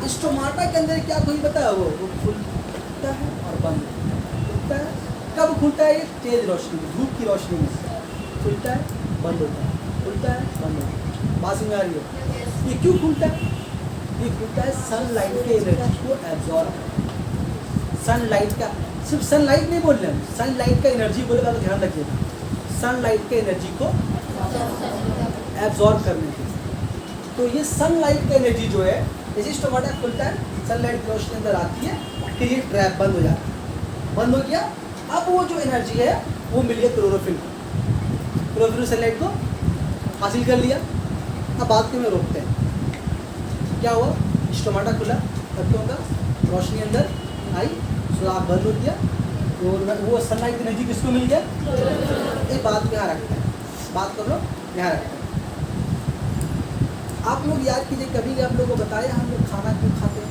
स्टोमाटा के अंदर क्या कोई पता है, वो खुलता है और बंद होता है। कब खुलता है, ये तेज रोशनी में, धूप की रोशनी में खुलता है, बंद होता है, खुलता है, बंद होता है। बात समझ आ रही है। ये क्यों खुलता है, ये खुलता है सनलाइट के एनर्जी को एब्जॉर्ब। सनलाइट का, सिर्फ सनलाइट नहीं बोल रहे हम, सनलाइट का एनर्जी बोलेगा तो ध्यान रखिएगा, सनलाइट के एनर्जी को एब्जॉर्ब करने की। तो ये सनलाइट का एनर्जी जो है, जैसे स्टोमाटा खुलता है, सनलाइट की रोशनी अंदर आती है, फिर ये ट्रैप बंद हो जाता है, बंद हो गया। अब वो जो एनर्जी है वो मिल गया क्लोरोफिल को, क्लोरोफिल सनलाइट को हासिल कर लिया। अब बात में रोकते हैं, क्या हुआ, स्टोमाटा खुला, पत्तों का रोशनी अंदर आई, सुराख बंद हो गया, तो वो सनलाइट की एनर्जी किसको मिल गया। एक बात यहाँ रखते हैं, बात कर लो यहाँ रखते हैं। आप लोग याद कीजिए, कभी आप लोगों को बताया हम लोग खाना क्यों खाते हैं,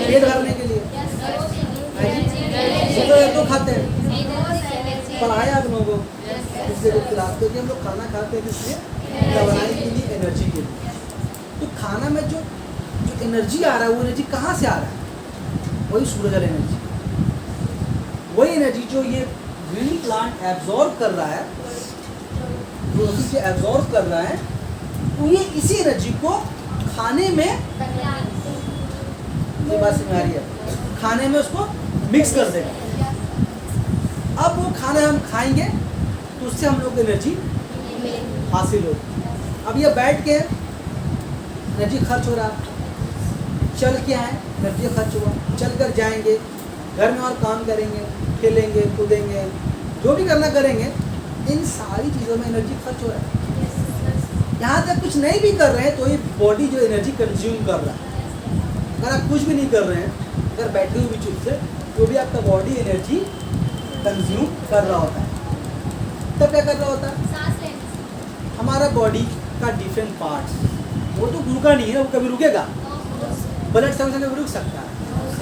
पेट भरने के लिए, तो खाते हैं। पढ़ाया आप लोगों को इसलिए कुछ क्लास, क्योंकि हम लोग खाना खाते हैं इसलिए दवाई के लिए, एनर्जी के लिए। तो खाना में जो एनर्जी आ रहा है, वो एनर्जी कहाँ से आ रहा है? वही सूरज वाला एनर्जी, वही एनर्जी जो ये ग्रीन प्लांट एब्जॉर्ब कर रहा है, जो इसे एब्जॉर्ब कर रहा है, तो ये इसी एनर्जी को खाने में, ये बात समझ आ रही है, खाने में उसको मिक्स कर देगा। अब वो खाना हम खाएंगे तो उससे हम लोग को एनर्जी हासिल होगी। अब ये बैठ के एनर्जी खर्च हो रहा, चल के आए एनर्जी खर्च हुआ, चल कर जाएंगे, घर में और काम करेंगे, खेलेंगे कूदेंगे, जो भी करना करेंगे, इन सारी चीज़ों में एनर्जी खर्च हो रहा है। यहाँ तक कुछ नहीं भी कर रहे हैं तो ये बॉडी जो एनर्जी कंज्यूम कर रहा है। अगर आप कुछ भी नहीं कर रहे हैं, अगर बैठे हुए भी चुप से, तो भी आपका बॉडी एनर्जी कंज्यूम कर रहा होता है। तब क्या कर रहा होता है? हमारा बॉडी का डिफरेंट पार्ट्स, वो तो रुका नहीं है, वो कभी रुकेगा? ब्लड सर्कुलेशन कभी रुक सकता है,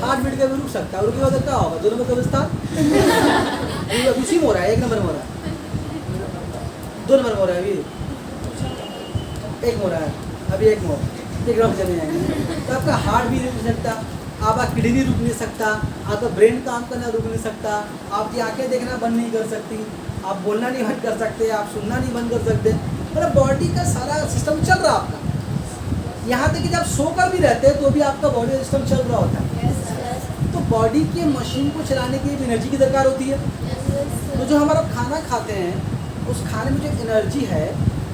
हार्ट बीट कभी रुक सकता है, रुकेगा तो क्या होगा? दोनों में कब्रिस्तान उसी में हो रहा है, 1 नंबर में हो रहा है, 2 नंबर में हो रहा है, अभी 1 में हो रहा है, अभी 1 में हो रहा है, 1 राउंड चले जाएंगे। तो आपका हार्ट भी रुक नहीं सकता, आपका किडनी रुक नहीं सकता, आपका ब्रेन काम करना रुक नहीं सकता, आपकी आंखें देखना बंद नहीं कर सकती, आप बोलना नहीं बंद कर सकते, आप सुनना नहीं बंद कर सकते, मतलब बॉडी का सारा सिस्टम चल रहा आपका। यहाँ तक कि जब सोकर भी रहते हैं तो भी आपका बॉडी सिस्टम चल रहा होता है। तो बॉडी के मशीन को चलाने के लिए एनर्जी की दरकार होती है। तो जो हमारा खाना खाते हैं, उस खाने में जो एनर्जी है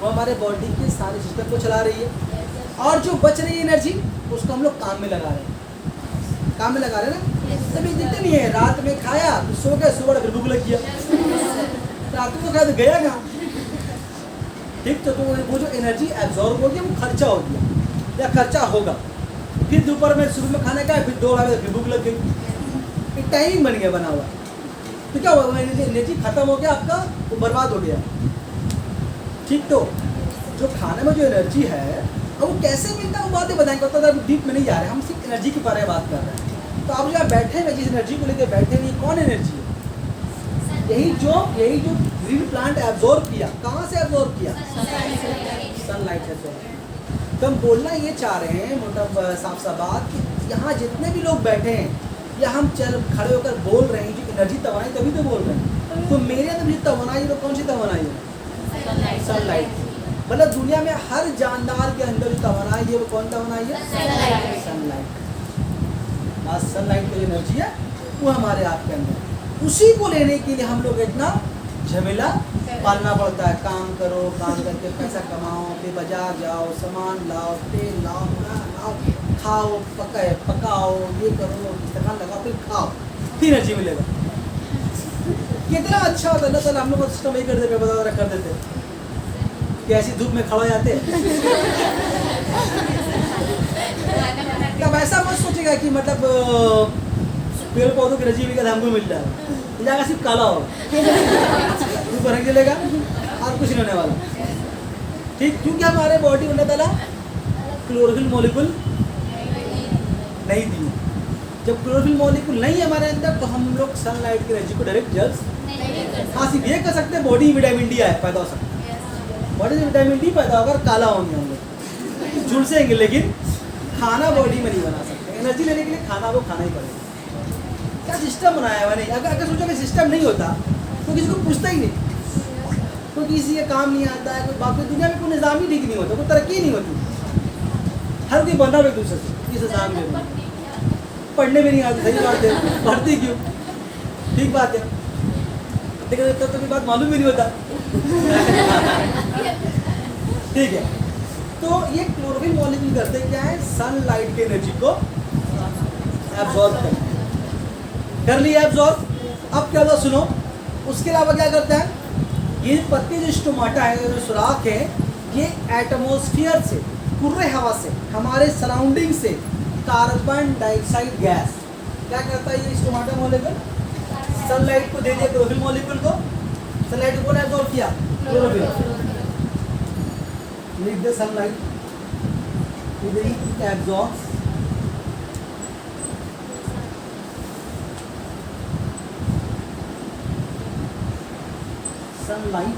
वो हमारे बॉडी के सारे सिस्टम को चला रही है, और जो बच रही है एनर्जी उसको हम लोग काम में लगा रहे हैं। काम में लगा रहे हैं ना, तभी दिखते नहीं है। रात में खाया तो सो गए, सुबह फिर भूख लग गया, रात को खाया तो गया कहाँ? ठीक, तो वो जो एनर्जी एब्जॉर्ब हो गया वो खर्चा हो गया या खर्चा होगा। फिर दोपहर में शुरू में खाने का, फिर 2 बजे फिर भूख लग गई, एक टाइमिंग बन गया बना हुआ। तो क्या हुआ? एनर्जी खत्म हो गया आपका, वो बर्बाद हो गया। ठीक, तो जो खाने में जो एनर्जी है अब वो कैसे मिलता है वो बातें बताएंगे, तो डीप में नहीं जा रहे, हम सिर्फ एनर्जी के बारे में बात कर रहे हैं। तो आप जो बैठे हैं, जिस एनर्जी को लेकर बैठे हैं, ये कौन एनर्जी है? यही जो ग्रीन प्लांट एब्जॉर्ब किया। कहाँ से एब्जॉर्ब किया? सनलाइट से। तो हम बोलना ये चाह रहे हैं, मतलब साफ सा बात, कि यहाँ जितने भी लोग बैठे हैं या हम खड़े होकर बोल रहे हैं, जो एनर्जी तवानाई तभी तो बोल रहे हैं। तो मेरे अंदर जो तवानाई है वो कौन सी तवानाई है? सनलाइट। मतलब दुनिया में हर जानदार के अंदर जो तवानाई है वो कौन तवानाई है? सनलाइट। आज सनलाइट की जो एनर्जी है वो हमारे आपके अंदर, उसी को लेने के लिए हम लोग इतना झमेला पालना पड़ता है। काम करो, काम करके पैसा कमाओ, फिर बाजार जाओ, सामान लाओ, तेल लाओ, लाओ, खाओ, पकाओ, ये करो, इस्तेमाल लगाओ, फिर खाओ, फिर एनर्जी मिलेगा। कितना अच्छा होता है। अल्लाह ताला हम लोग का सिस्टम यही कर देते, बता कर देते कि ऐसी धूप में खड़ा हो जाते हैं। तब ऐसा मत सोचेगा कि मतलब पेड़ पौधों की एनर्जी भी हमको मिल रहा है, जाएगा सिर्फ काला होगा, ऊपर रख चलेगा और कुछ नहीं होने वाला। ठीक, क्योंकि हमारे बॉडी अल्लाह ताला क्लोरोफिल मॉलिक्यूल नहीं दी। जब क्लोरोफिल मॉलिक्यूल नहीं है हमारे अंदर, तो हम लोग सनलाइट की एनर्जी को डायरेक्ट जज, हाँ सिर्फ ये कर सकते हैं, बॉडी विटामिन डी पैदा हो सकता है, बॉडी से विटामिन डी पैदा होकर काला होंगे हम लोग, झुलसेंगे, लेकिन खाना बॉडी में नहीं बना सकते। एनर्जी लेने के लिए खाना को खाना ही पड़ेगा। क्या सिस्टम बनाया हुआ नहीं? अगर सोचो कि सिस्टम नहीं होता तो किसी को पूछता ही नहीं, तो किसी का काम नहीं आता है, कोई बाकी दुनिया में कोई निज़ाम ही ठीक नहीं होता, कोई तरक्की नहीं होती, हर कोई बंधा हुआ एक दूसरे से, इस निज़ाम में पढ़ने में नहीं आती। सही बात है, पढ़ती क्यों? ठीक बात है, लेकिन तब तो बात मालूम ही नहीं होता। ठीक है, तो ये क्लोरोफिल मॉलिक्यूल करते क्या है? सनलाइट की एनर्जी को एब्जॉर्ब कर लिया एब्जॉर्ब। अब क्या होता सुनो, उसके अलावा क्या करता है? ये पत्ते जो स्टोमाटा है, जो सुराख है, ये एटमॉस्फेयर से, कुर्रे हवा से, हमारे सराउंडिंग से कार्बन डाइऑक्साइड गैस क्या करता है? ये स्टोमाटा मॉलिक्यूल सनलाइट को दे दिया, क्लोरोफिल मॉलिक्यूल को। सनलाइट को एब्जॉर्ब किया, क्लोरोफिल लिख दे sunlight, breathe it absorbs sunlight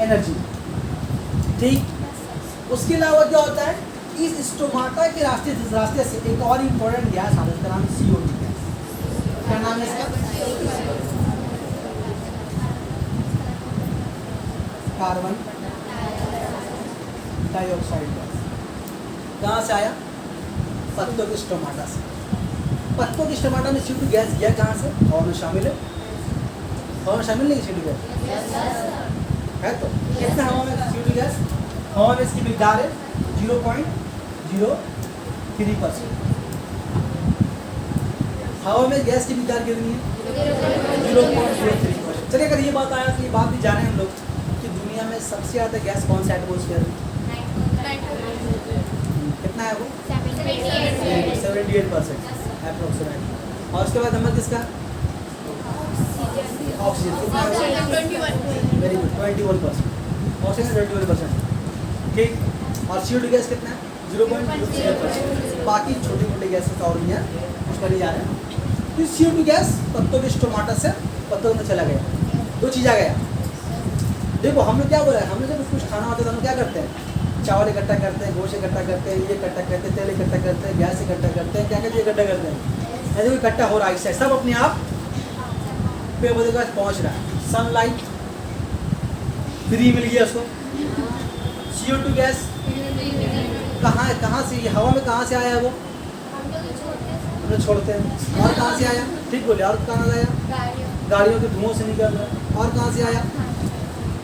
energy. ठीक, उसके अलावा क्या होता है, इस स्टोमाटा के रास्ते से एक और इम्पोर्टेंट गैस आता है, इसका नाम CO2 गैस। क्या नाम है इसका? Carbon dioxide gas. कहाँ से आया? पत्तों के स्टोमाटा से। पत्तों के स्टोमाटा में CO2 गैस गया कहाँ से? हवा में शामिल है। हवा में शामिल नहीं CO2 गैस है। तो कितना हवा में CO2 गैस? हवा में इसकी मिकदार है 0.03%। हवा में गैस की मिकदार कितनी है? 0.03%। चलिए अगर ये बात आया तो ये बात भी जाने हम लोग कि दुनिया में सबसे ज़्यादा गैस कौन सा एटमोसफेयर में? कितना है वो? 78% अप्रोक्सीमेट। और उसके बाद नंबर किसका? ऑक्सीजन। कितना है? Very good, 21%। ऑक्सीजन 21%। ठीक, और CO2 गैस कितना है? 0.0%। बाकी छोटी मोटी गैसेस और नहीं है, उस पर नहीं जा रहे हैं। तो CO2 गैस पत्तों के स्टोमाटा से पत्तों में चला गया। दो चीज़ आ गया। देखो हमने क्या बोला है, हमने जब कुछ खाना होता है तो हम क्या करते हैं? चावल इकट्ठा करते हैं, गोश्त इकट्ठा करते हैं, ये इकट्ठा करते हैं, तेल इकट्ठा करते हैं, गैस इकट्ठा करते हैं, क्या क्या चीज़ इकट्ठा करते हैं। ऐसे कोई इकट्ठा हो रहा है इससे, सब अपने आप पेड़ पौधे के पास पहुँच रहा है। सनलाइट फ्री मिल गया उसको। CO2 गैस कहाँ है? कहाँ से? हवा में कहाँ से आया है वो? हम लोग छोड़ते हैं। और कहाँ से आया? ठीक बोले। और कहाँ से आया? गाड़ियों के धुओं से निकल रहा है। और कहाँ से आया?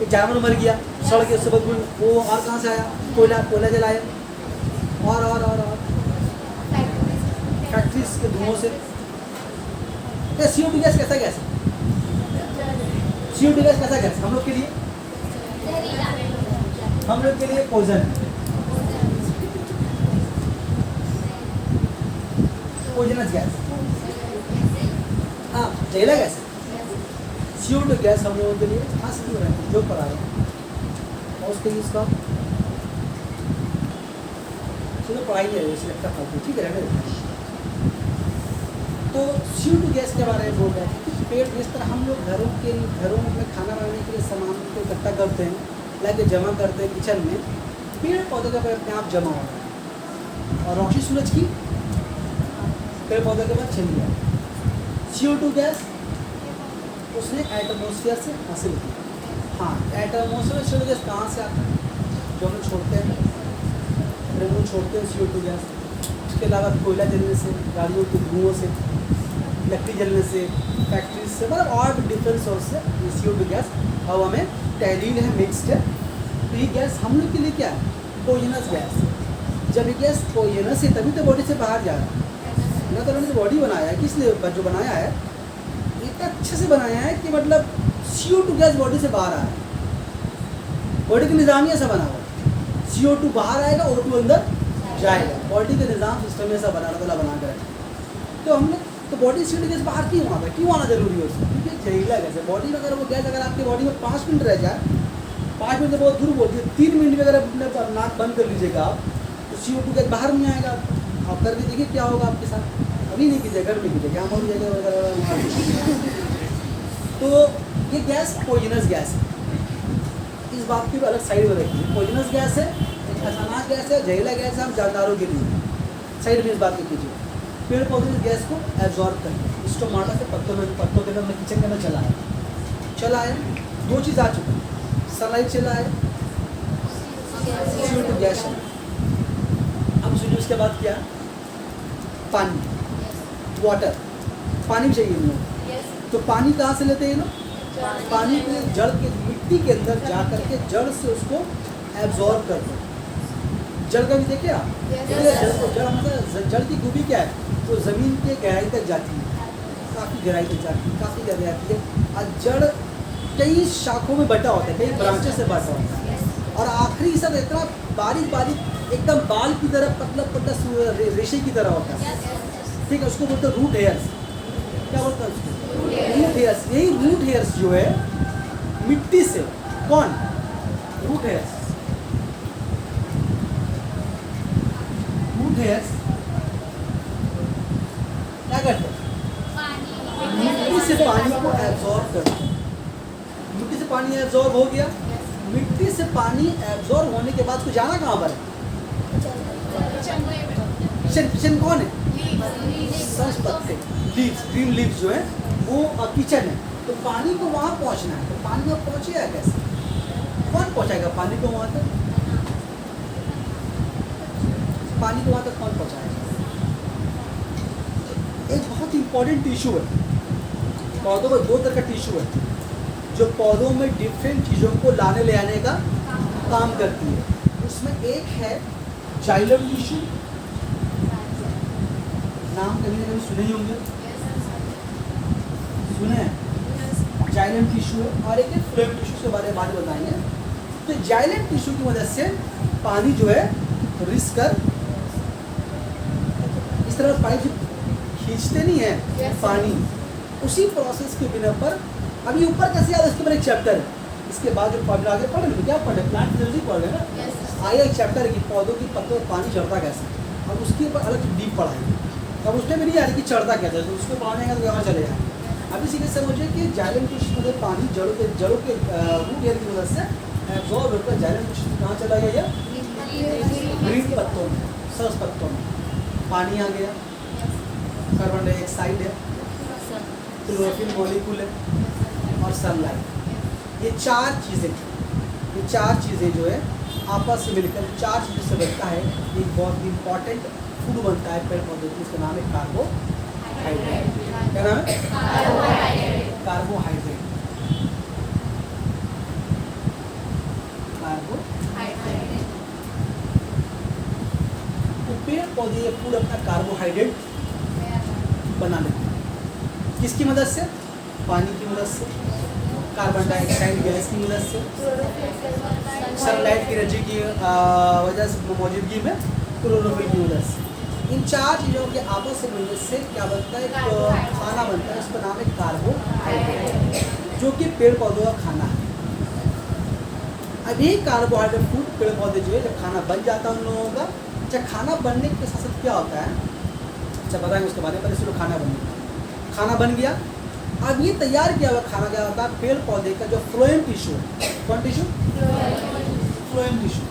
एक जानवर मर गया, सड़ के उससे बदबू, वो और कहाँ से आया? कोयला जलाया। और फैक्ट्रीज के धुओं से। CO2 गैस कैसा गैस है? CO2 गैस कैसा गैस? हम लोग के लिए पॉइजन है, पॉइजनस गैस। हाँ, जहरीला गैस है। CO2 गैस हम लोगों के लिए खास क्यों है जो पर आए और उसके लिए इसका चलो पढ़ाई है इसलिए लगता फालतू। ठीक है, रहने देते हैं। तो CO2 गैस के बारे में बोल रहे हैं कि पेड़ जिस तरह हम लोग घरों में खाना बनाने के लिए सामान को इकट्ठा करते हैं, लाके जमा करते हैं किचन में, पेड़ पौधे का अपने आप जमा हो रहा है। और रोशनी सूरज की पेड़ पौधे के बाद चली गया। CO2 गैस उसने एटमोसफियर से हासिल की। हाँ, एटमोसफियर CO2 गैस कहाँ से आता है? जो हम छोड़ते हैं, छोड़ते हैं CO2 गैस। उसके अलावा कोयला जलने से, गाड़ियों के धुओं से, लकड़ी जलने से, फैक्ट्रीज से, मतलब और भी डिफरेंट सोर्स से ये CO2 गैस हवा में तहलील है, मिक्सड है। तो ये गैस हम लोग के लिए क्या है? Poisonous gas. जब ये गैस पॉइजनस है तभी तो बॉडी से बाहर जा रहा है ना। तो उन्होंने बॉडी बनाया है, किस लिए जो बनाया है इतना अच्छे से बनाया है कि मतलब CO2 गैस बॉडी से बाहर आ रहा है। बॉडी का निज़ाम ही ऐसा बना हुआ है, CO2 बाहर आएगा, O2 अंदर जाएगा। बॉडी का निज़ाम सिस्टम ऐसा बना कर। तो हम लोग तो बॉडी CO2 गैस बाहर क्यों आता है? क्यों आना जरूरी है उसको? क्योंकि जहरीला गैस है। बॉडी में अगर वो गैस अगर आपकी बॉडी में 5 मिनट रह जाए, 5 मिनट से बहुत दूर बोलती है, 3 मिनट में अगर अपने नाक बंद कर लीजिएगा आप, तो CO2 गैस बाहर नहीं आएगा। आप करके देखिए क्या होगा आपके साथ। अभी नहीं कीजिएगा, घर में कीजिएगा, हम हो जाएगा। तो ये गैस पॉइजनस गैस है। इस बात की भी अलग साइड में रखिए। पॉइजनस गैस है, खतरनाक गैस है, जहरीला गैस है, हम जानदारों के लिए साइड में इस बात को कीजिए। पेड़ पौधे इस गैस को एब्जॉर्ब करें। स्टोमाटा से पत्तों के अंदर किचन के अंदर चला है। दो चीज़ आ चुकी है, सनलाइट चला है, CO2 गैस है। अब सुनिए उसके बाद क्या? पानी, वाटर। पानी भी चाहिए इन लोग। तो पानी कहाँ से लेते हैं ये लोग? पानी को जड़ के मिट्टी के अंदर जा करके जड़ से उसको एब्जॉर्ब करते हैं। जड़ का भी देखिए आप, जड़ की खूबी क्या है? तो ज़मीन के गहराई तक जाती है, काफ़ी गहराई तक जाती है, काफ़ी ज़्यादा जाती है। और जड़ कई शाखों में बटा होता है, कई ब्रांचेस से बटा होता है। और आखिरी हिस्सा इतना बारीक एकदम बाल की तरह पतला रेशे की तरह होता है। ठीक है, उसको बोलते हैं रूट हेयर्स। क्या बोलते हैं उसको? Root hairs. यही रूट हेयर्स जो है मिट्टी से। कौन? Root hairs. रूट हेयर्स क्या करते हैं? मिट्टी से पानी को एब्जॉर्ब करते हैं। मिट्टी से पानी एब्जॉर्ब हो गया। मिट्टी से पानी एब्जॉर्ब होने के बाद को जाना कहाँ पर है? किचन। किचन कौन है? सब्ज पत्ते, लीव्स, ग्रीन लीव्स जो है वो किचन है। तो पानी को वहाँ पहुँचना है। तो पानी वहाँ पहुँचेगा कैसे? कौन पहुँचाएगा पानी को वहाँ तक? पानी को वहाँ तक कौन पहुँचाएगा? एक बहुत इंपॉर्टेंट टिश्यू है। पौधों में 2 तरह का टिश्यू है जो पौधों में डिफरेंट चीज़ों को लाने ले आने का काम करती है। उसमें एक है जाइलम टिश्यू, नाम कभी ना कभी सुने ही होंगे, सुने हैं? जाइलम टिश्यू है। और एक है फ्लोएम टिश्यू, के बारे में बाद बताएंगे। तो जाइलम टिश्यू की मदद से पानी जो है रिस कर इस तरह पाइप खींचते नहीं है पानी, उसी प्रोसेस के बिना पर अभी ऊपर कैसे याद, इसके ऊपर एक चैप्टर है। इसके बाद जो पढ़ना आगे पढ़ क्या पढ़े, प्लांट जल्दी पढ़ रहे ना। आगे एक चैप्टर है कि पौधों की पत्तों में पानी चढ़ता कैसे, अब उसके ऊपर अलग डीप पढ़ाएंगे। अब उसमें भी नहीं आ रही कि चढ़ता कैसे, तो उसको पढ़ने का तो यहाँ चले जाए। अभी सीधे समझिए कि जाइलम टिश्यू में पानी जड़ों के रूट हेयर की मदद से एब्जॉर्ब होकर जाइलम टिश्यू कहाँ चला गया? ग्रीन पत्तों में, सब्ज पत्तों में पानी आ गया। कार्बन डाइऑक्साइड है, क्लोरोफिल मॉलिक्यूल है और सनलाइट। ये 4 चीज़ें जो है आपस से मिलकर 4 चीज़ों से बनता है। ये बहुत इंपॉर्टेंट फूड बनता है पेड़ पौधे की। इसका नाम है कार्बोहाइड्रेट। क्या नाम है? कार्बोहाइड्रेट। तो पेड़ पौधे ये फूड अपना कार्बोहाइड्रेट बना लेते हैं। किसकी मदद से? पानी की मदद से, कार्बन डाइऑक्साइड गैस की मदद से, सनलाइट की एनर्जी की वजह से मौजूदगी में क्लोरोफिल की मदद से। इन 4 चीज़ों के आपस से मिलने से क्या बनता है? खाना बनता है। उसका नाम है कार्बोहाइड्रेट, जो कि पेड़ पौधों का खाना है। अभी कार्बोहाइड्रेट फूड पेड़ पौधे जो है जब खाना बन जाता है उन लोगों का, जब खाना बनने के साथ साथ क्या होता है, अच्छा बताएंगे उसके बारे में। पहले इसको खाना बन गया। अब ये तैयार किया हुआ खाना क्या होता है? पेड़ पौधे का जो फ्लोएम टिश्यू है। कौन टिश्यू? Phloem tissue.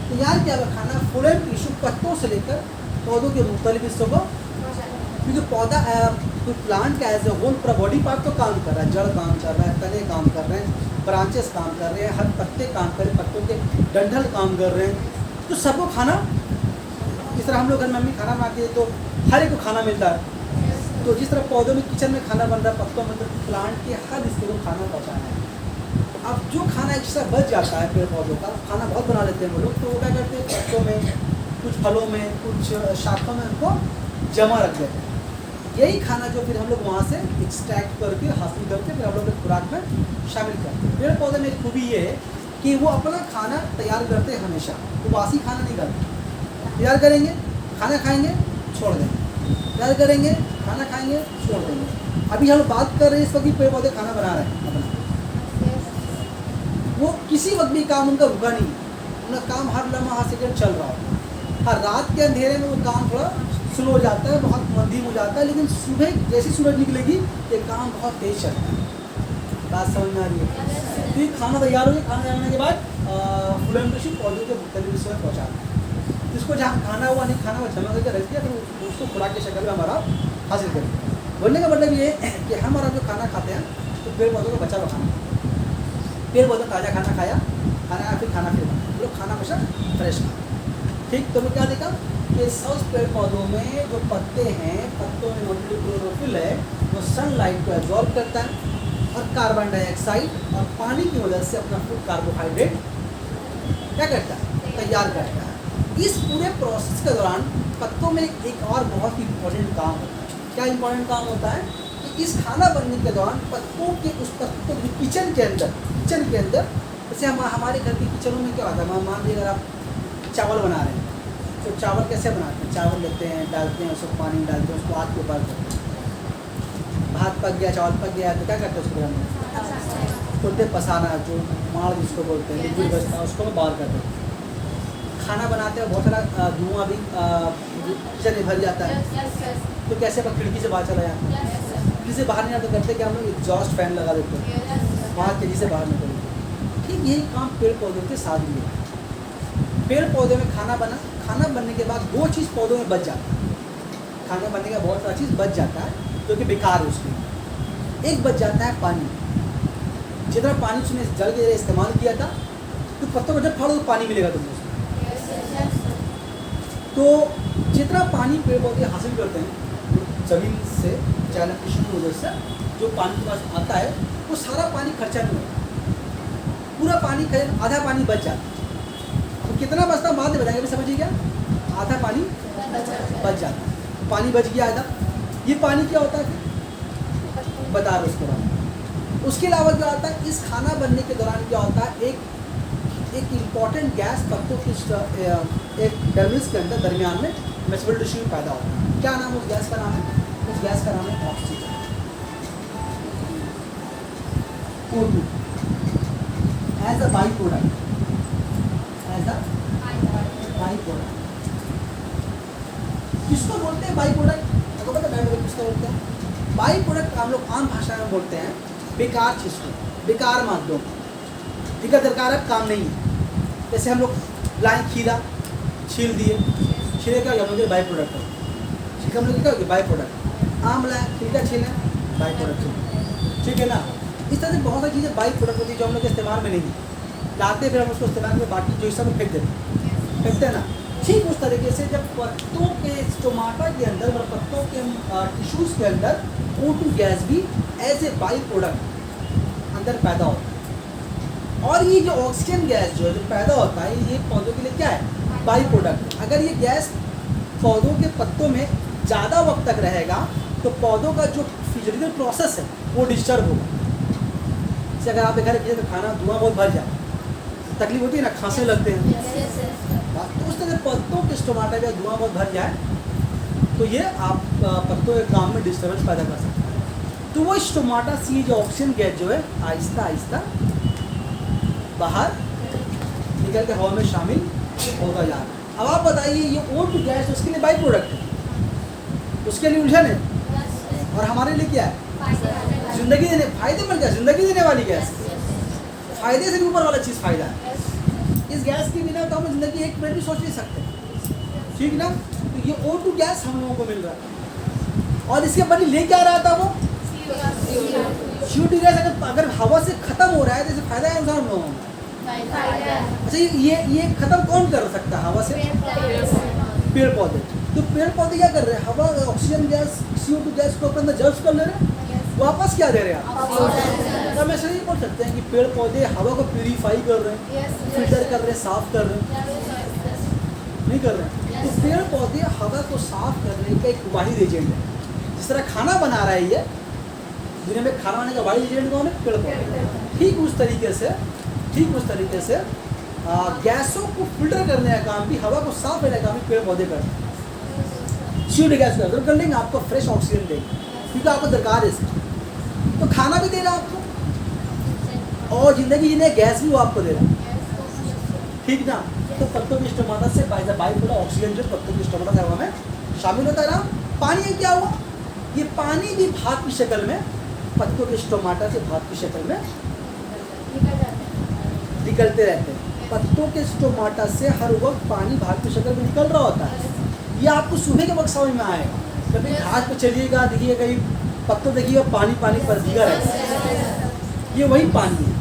तैयार किया हुआ खाना फ्लोएम टिश्यू पत्तों से लेकर पौधों के मुख्तलिफ हिस्सों को, क्योंकि पौधा तो प्लांट का एज ए होल पूरा बॉडी पार्ट तो काम कर रहा है, जड़ काम कर रहा है, तने काम कर रहे हैं, ब्रांचेस काम कर रहे हैं, हर पत्ते काम कर रहे हैं, पत्तों के डंठल काम कर रहे हैं। तो सबको खाना, जिस तरह हम लोग घर में मम्मी खाना बनाती है तो हर एक को खाना मिलता है। तो जिस तरह पौधों में किचन में खाना बन रहा है, पत्तों में, तो प्लांट के हर हिस्से को खाना पहुँचाना है। अब जो खाना एक जैसा बच जाता है पेड़ पौधों का, खाना बहुत बना लेते हैं वो लोग, तो वो क्या करते हैं? पत्तों में, कुछ फलों में, कुछ शाखों में उनको जमा रख देते हैं। यही खाना जो फिर हम लोग वहाँ से एक्सट्रैक्ट करके हासिल करके फिर हम लोग खुराक में शामिल करते हैं। पेड़ पौधे में खूबी ये है कि वो अपना खाना तैयार करते हैं हमेशा, वो बासी खाना नहीं करते। तैयार करेंगे, खाना खाएंगे, छोड़ देंगे, तैयार करेंगे, खाना खाएंगे, छोड़ देंगे। अभी हम बात कर रहे हैं इस वक्त पेड़ पौधे खाना बना रहे हैं अपना, वो किसी वक्त भी काम उनका रुका नहीं, उनका काम हर लम्हा हर सेकंड चल रहा है। हर रात के अंधेरे में वो काम थोड़ा स्लो हो जाता है, बहुत मंदी हो जाता है, लेकिन सुबह जैसी सूरज निकलेगी ये काम बहुत तेज चलता है। बात समझ में आ रही है? तो खाना तैयार हो गया। खाना तैयार होने के बाद फ्लोएम टिश्यू पौधों के मुख्तलिफ हिस्सों में पहुँचाना है। जिसको जहाँ खाना हुआ नहीं खाना हुआ जमा करके रख दिया, फिर उसको खुराक की शक्ल में हमारा हासिल करें। बोलने का मतलब ये है कि हमारा जो खाना खाते हैं तो पेड़ पौधों का बचा हुआ खाना, पेड़ पौधों ताज़ा खाना खाया, खाना फिर खाना फिर बनाया, लोग खाना हमेशा फ्रेश खाते। ठीक, तो मैं क्या देखा कि सब्ज पेड़ पौधों में जो पत्ते हैं, पत्तों में मौजूद क्लोरोफिल है, वो सनलाइट को एब्जॉर्ब करता है और कार्बन डाइऑक्साइड और पानी की मदद से अपना फूड कार्बोहाइड्रेट क्या करता है? तैयार करता है। इस पूरे प्रोसेस के दौरान पत्तों में एक और बहुत ही इम्पोर्टेंट काम होता है। क्या इम्पोर्टेंट काम होता है कि इस खाना बनने के दौरान पत्तों के उस पत्तों के किचन के अंदर जैसे हमारे घर के किचनों में क्या होता है, मान लीजिए अगर आप चावल बना रहे हैं तो चावल कैसे बनाते हैं? चावल लेते हैं, डालते हैं, उसको पानी डालते हैं, उसको आग के ऊपर करते हैं। भात पक गया, चावल पक गया तो क्या करते हैं उसको बनाने? खुद पसाना, जो माड़ जिसको बोलते हैं, लिक्विड बचता है उसको बाहर कर देते हैं। खाना बनाते हैं, बहुत सारा धुआं भी किचन में भर जाता है, तो कैसे अपन खिड़की से बाहर चला जाता है? खिड़की से बाहर नहीं आता, करते कि हम लोग एग्जॉस्ट फैन लगा देते हैं, बाहर तेजी से बाहर निकल। ठीक यही काम पेड़ पौधों के साथ भी है। पेड़ पौधे में खाना बनने के बाद दो चीज़ पौधों में बच जाता है। खाना बनने का बहुत सारा चीज़ बच जाता है जो कि बेकार है उसकी। एक बच जाता है पानी। जितना पानी उसने जल के इस्तेमाल किया था, तो पत्तों को जब फाड़ो तो पानी मिलेगा तुमको उसमें। तो जितना पानी पेड़ पौधे हासिल करते हैं जमीन से, चाहे कृषि की वजह से जो पानी के पास आता है, वो सारा पानी खर्चा नहीं होता, पूरा पानी आधा पानी बच जाता है। अब कितना बचता बाद में बताएंगे, समझिए क्या? आधा पानी बच जाता है, पानी बच गया आधा। ये पानी क्या होता है बता रहे उसके बाद। उसके अलावा क्या होता है, इस खाना बनने के दौरान क्या होता है, एक इम्पॉर्टेंट गैस पत्तों की एक डर्मिस के अंदर दरमियान में मेसबल टिश्यू पैदा होता है। क्या नाम उस गैस का नाम है? उस गैस का नाम है oxygen, O2, as a by product, by product. किसको बोलते हैं बाई प्रोडक्ट? आपको पता है किसको बोलते हैं? बाई प्रोडक्ट हम लोग आम भाषा में बोलते हैं बेकार चीज़ को, बेकार माध्यम, जिसका दरकार काम नहीं है। जैसे हम लोग लाए खीरा, छील दिए, खीरे का मुझे बाई प्रोडक्ट है, हम लोग क्या हो गया बाई प्रोडक्ट। आम लाए, खीरा छीलें, बाई प्रोडक्ट, ठीक है ना? इस तरह से बहुत सारी चीज़ें बाई प्रोडक्ट होती है जो हम लोग इस्तेमाल में नहीं लाते, फिर हम उसको इस्तेमाल में बाकी जो सब फेंक फेंकते हैं ना। ठीक उस तरीके से जब पत्तों के स्टोमाटा के अंदर, मतलब पत्तों के टिश्यूज़ के अंदर O2 गैस भी एज ए बाई प्रोडक्ट अंदर पैदा होता है। और ये जो ऑक्सीजन गैस जो पैदा होता है, ये पौधों के लिए क्या है? By product. अगर ये गैस पौधों के पत्तों में ज़्यादा वक्त तक रहेगा तो पौधों का जो फिजिकल प्रोसेस है वो डिस्टर्ब होगा। जैसे अगर आप घर किए तो खाना धुआं बहुत भर जाए, तकलीफ होती है ना, खांसने लगते हैं। तो उस तरह पत्तों के स्टोमाटा में धुआं बहुत भर जाए तो ये आप पत्तों के काम में डिस्टर्बेंस पैदा कर सकते हैं। तो वो स्टोमाटा से जो ऑक्सीजन गैस जो है आहिस्ता आहिस्ता बाहर निकल के हवा में शामिल होता जा रहा है। अब आप बताइए, ये O2 गैस उसके लिए बाई प्रोडक्ट है, उसके लिए उलझन है, और हमारे लिए क्या है? जिंदगी देने, फायदेमंद गैस, जिंदगी देने वाली गैस, फायदे से भी ऊपर वाला चीज़ फायदा है। इस गैस के बिना तो हम जिंदगी एक मिनट भी सोच नहीं सकते, ठीक ना? तो ये O2 गैस हम लोगों को मिल रहा है, और इसके बनी ले क्या रहा था वो CO2 गैस। अगर हवा से खत्म हो रहा है तो इसे फायदा है हम लोगों को। अच्छा, ये खत्म कौन कर सकता है हवा से? पेड़ पौधे। तो पेड़ पौधे क्या कर रहे हैं? हवा ऑक्सीजन गैस CO2 गैस को अपने अंदर जब्त कर ले रहे हैं, वापस क्या दे रहे हैं आप? तो हम ऐसा नहीं बोल सकते हैं कि पेड़ पौधे हवा को प्यूरीफाई कर रहे हैं, फिल्टर कर रहे हैं, साफ कर रहे हैं, नहीं कर रहे हैं। तो पेड़ पौधे हवा को साफ करने का एक वाहिद एजेंट है। जिस तरह खाना बना रहा है ये दुनिया में, खाना बनाने का वाहिद एजेंट कौन है? पेड़ पौधे। ठीक उस तरीके से गैसों को फिल्टर करने का काम भी, हवा को साफ करने का काम भी पेड़ पौधे करते हैं। CO2 गैस को अब्जॉर्ब कर लेंगे, आपको फ्रेश ऑक्सीजन देंगे क्योंकि आपको दरकार है इसका। तो खाना भी दे रहा है आपको, और जिंदगी जीने गैस भी वो आपको दे रहा है, ठीक ना? तो पत्तों की स्टोमाटा से बाई प्रोडक्ट ऑक्सीजन जो पत्तों की स्टोमाटा से हवा में शामिल होता है ना। पानी में क्या हुआ? ये पानी भी भाप की शक्ल में, पत्तों के स्टोमाटा से भाप की शक्ल में निकलते रहते हैं। पत्तों के स्टोमाटा से हर वक्त पानी भाप की शक्ल में निकल रहा होता है। ये आपको सुबह के वक्त समझ में आएगा। कभी घास पर चलिएगा, देखिए कहीं पत्तों देखिएगा पानी पर भीगा रहता है, ये वही पानी है,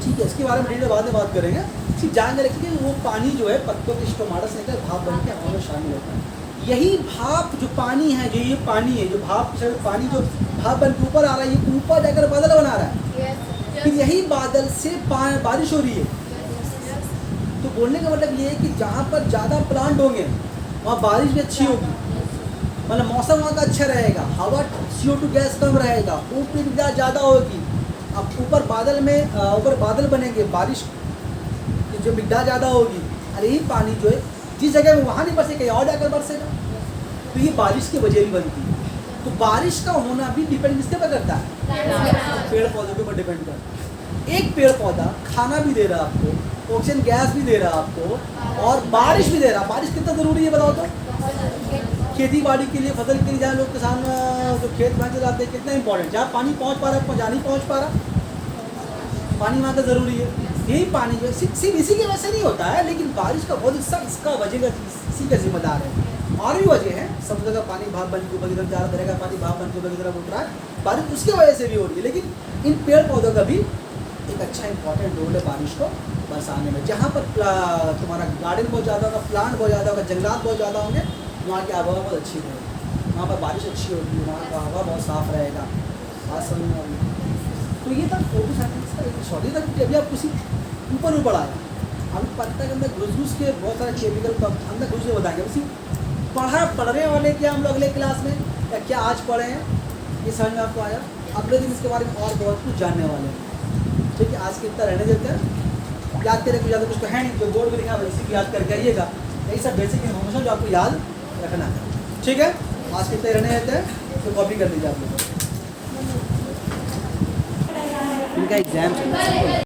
ठीक है? इसके बारे में डिटेल बाद में बात करेंगे। सिर्फ जान के रखिए वो पानी जो है पत्तों के स्टोमाटा से निकल भाप बन के हवा में शामिल होता है। यही भाप जो पानी है, जो ये पानी है, जो भाप पानी जो भाप बन के ऊपर आ रहा है, ये ऊपर जाकर बादल बना रहा है, फिर यही बादल से बारिश हो रही है। तो बोलने का मतलब ये है कि जहाँ पर ज़्यादा प्लांट होंगे वहाँ बारिश भी अच्छी होगी, मतलब मौसम वहाँ का अच्छा रहेगा, हवा CO2 गैस कम रहेगा, ऊपरी मिकदार ज़्यादा होगी। अब ऊपर बादल बनेंगे, बारिश की जो मिकदार ज़्यादा होगी, और यही पानी जो है जिस जगह में वहाँ नहीं बरसे कहीं और जाकर बरसेगा। तो ये बारिश की वजह भी बनती है। तो बारिश का होना भी डिपेंड किसके पर करता है? पेड़ पौधों के ऊपर डिपेंड करता है। एक पेड़ पौधा खाना भी दे रहा है आपको, ऑक्सीजन गैस भी दे रहा है आपको, और बारिश भी दे रहा है। बारिश कितना ज़रूरी है बताओ तो? खेती बाड़ी के लिए, फसल के लिए, जहाँ लोग किसान जो खेत में चलाते हैं, कितना इंपॉर्टेंट, जहाँ पानी पहुँच पा रहा है जहाँ नहीं पहुँच पा रहा, पानी वहाँ का ज़रूरी है। यही पानी जो सिर्फ इसी की वजह से नहीं होता है, लेकिन बारिश का बहुत हिस्सा इसका वजह का इसी का जिम्मेदार है। और भी वजह है, समुद्र का पानी भाप बन के ऊपर की तरफ जा रहा है, दरिया का पानी भाप बन के ऊपर की तरफ उठ रहा है, बारिश उसकी वजह से भी हो रही है। लेकिन इन पेड़ पौधों का भी एक अच्छा इंपॉर्टेंट रोल है बारिश को बरसाने में। जहाँ पर तुम्हारा गार्डन बहुत ज़्यादा होगा, प्लांट बहुत ज़्यादा होगा, जंगलात बहुत ज़्यादा होंगे, वहाँ की आबोहवा बहुत अच्छी रहेगी, वहाँ पर बारिश अच्छी होगी, वहाँ का हवा बहुत साफ रहेगा। बात समझ में आ रही है? तो ये था फोटोसिंथेसिस का एक शॉर्ट। तक अभी आप किसी ऊपर आया, अभी पत्ता के अंदर घुस के बहुत सारे केमिकल अंदर घुस के बताएंगे। उसी पढ़ने वाले क्या हम लोग अगले क्लास में, या क्या आज पढ़े हैं ये समझ में आपको आया? अगले दिन इसके बारे में और बहुत कुछ जानने वाले हैं। ठीक है, आज के इतना रहने देते हैं। याद करें, ज़्यादा कुछ तो है नहीं, जो बोर्ड में लिखा है इसी को याद करके आइएगा। यही सब बेसिक इन्फॉर्मेशन जो आपको याद रखना है। ठीक है, आज के इतने रहने देते हैं, तो कॉपी कर लीजिए आप लोग। इनका एग्जाम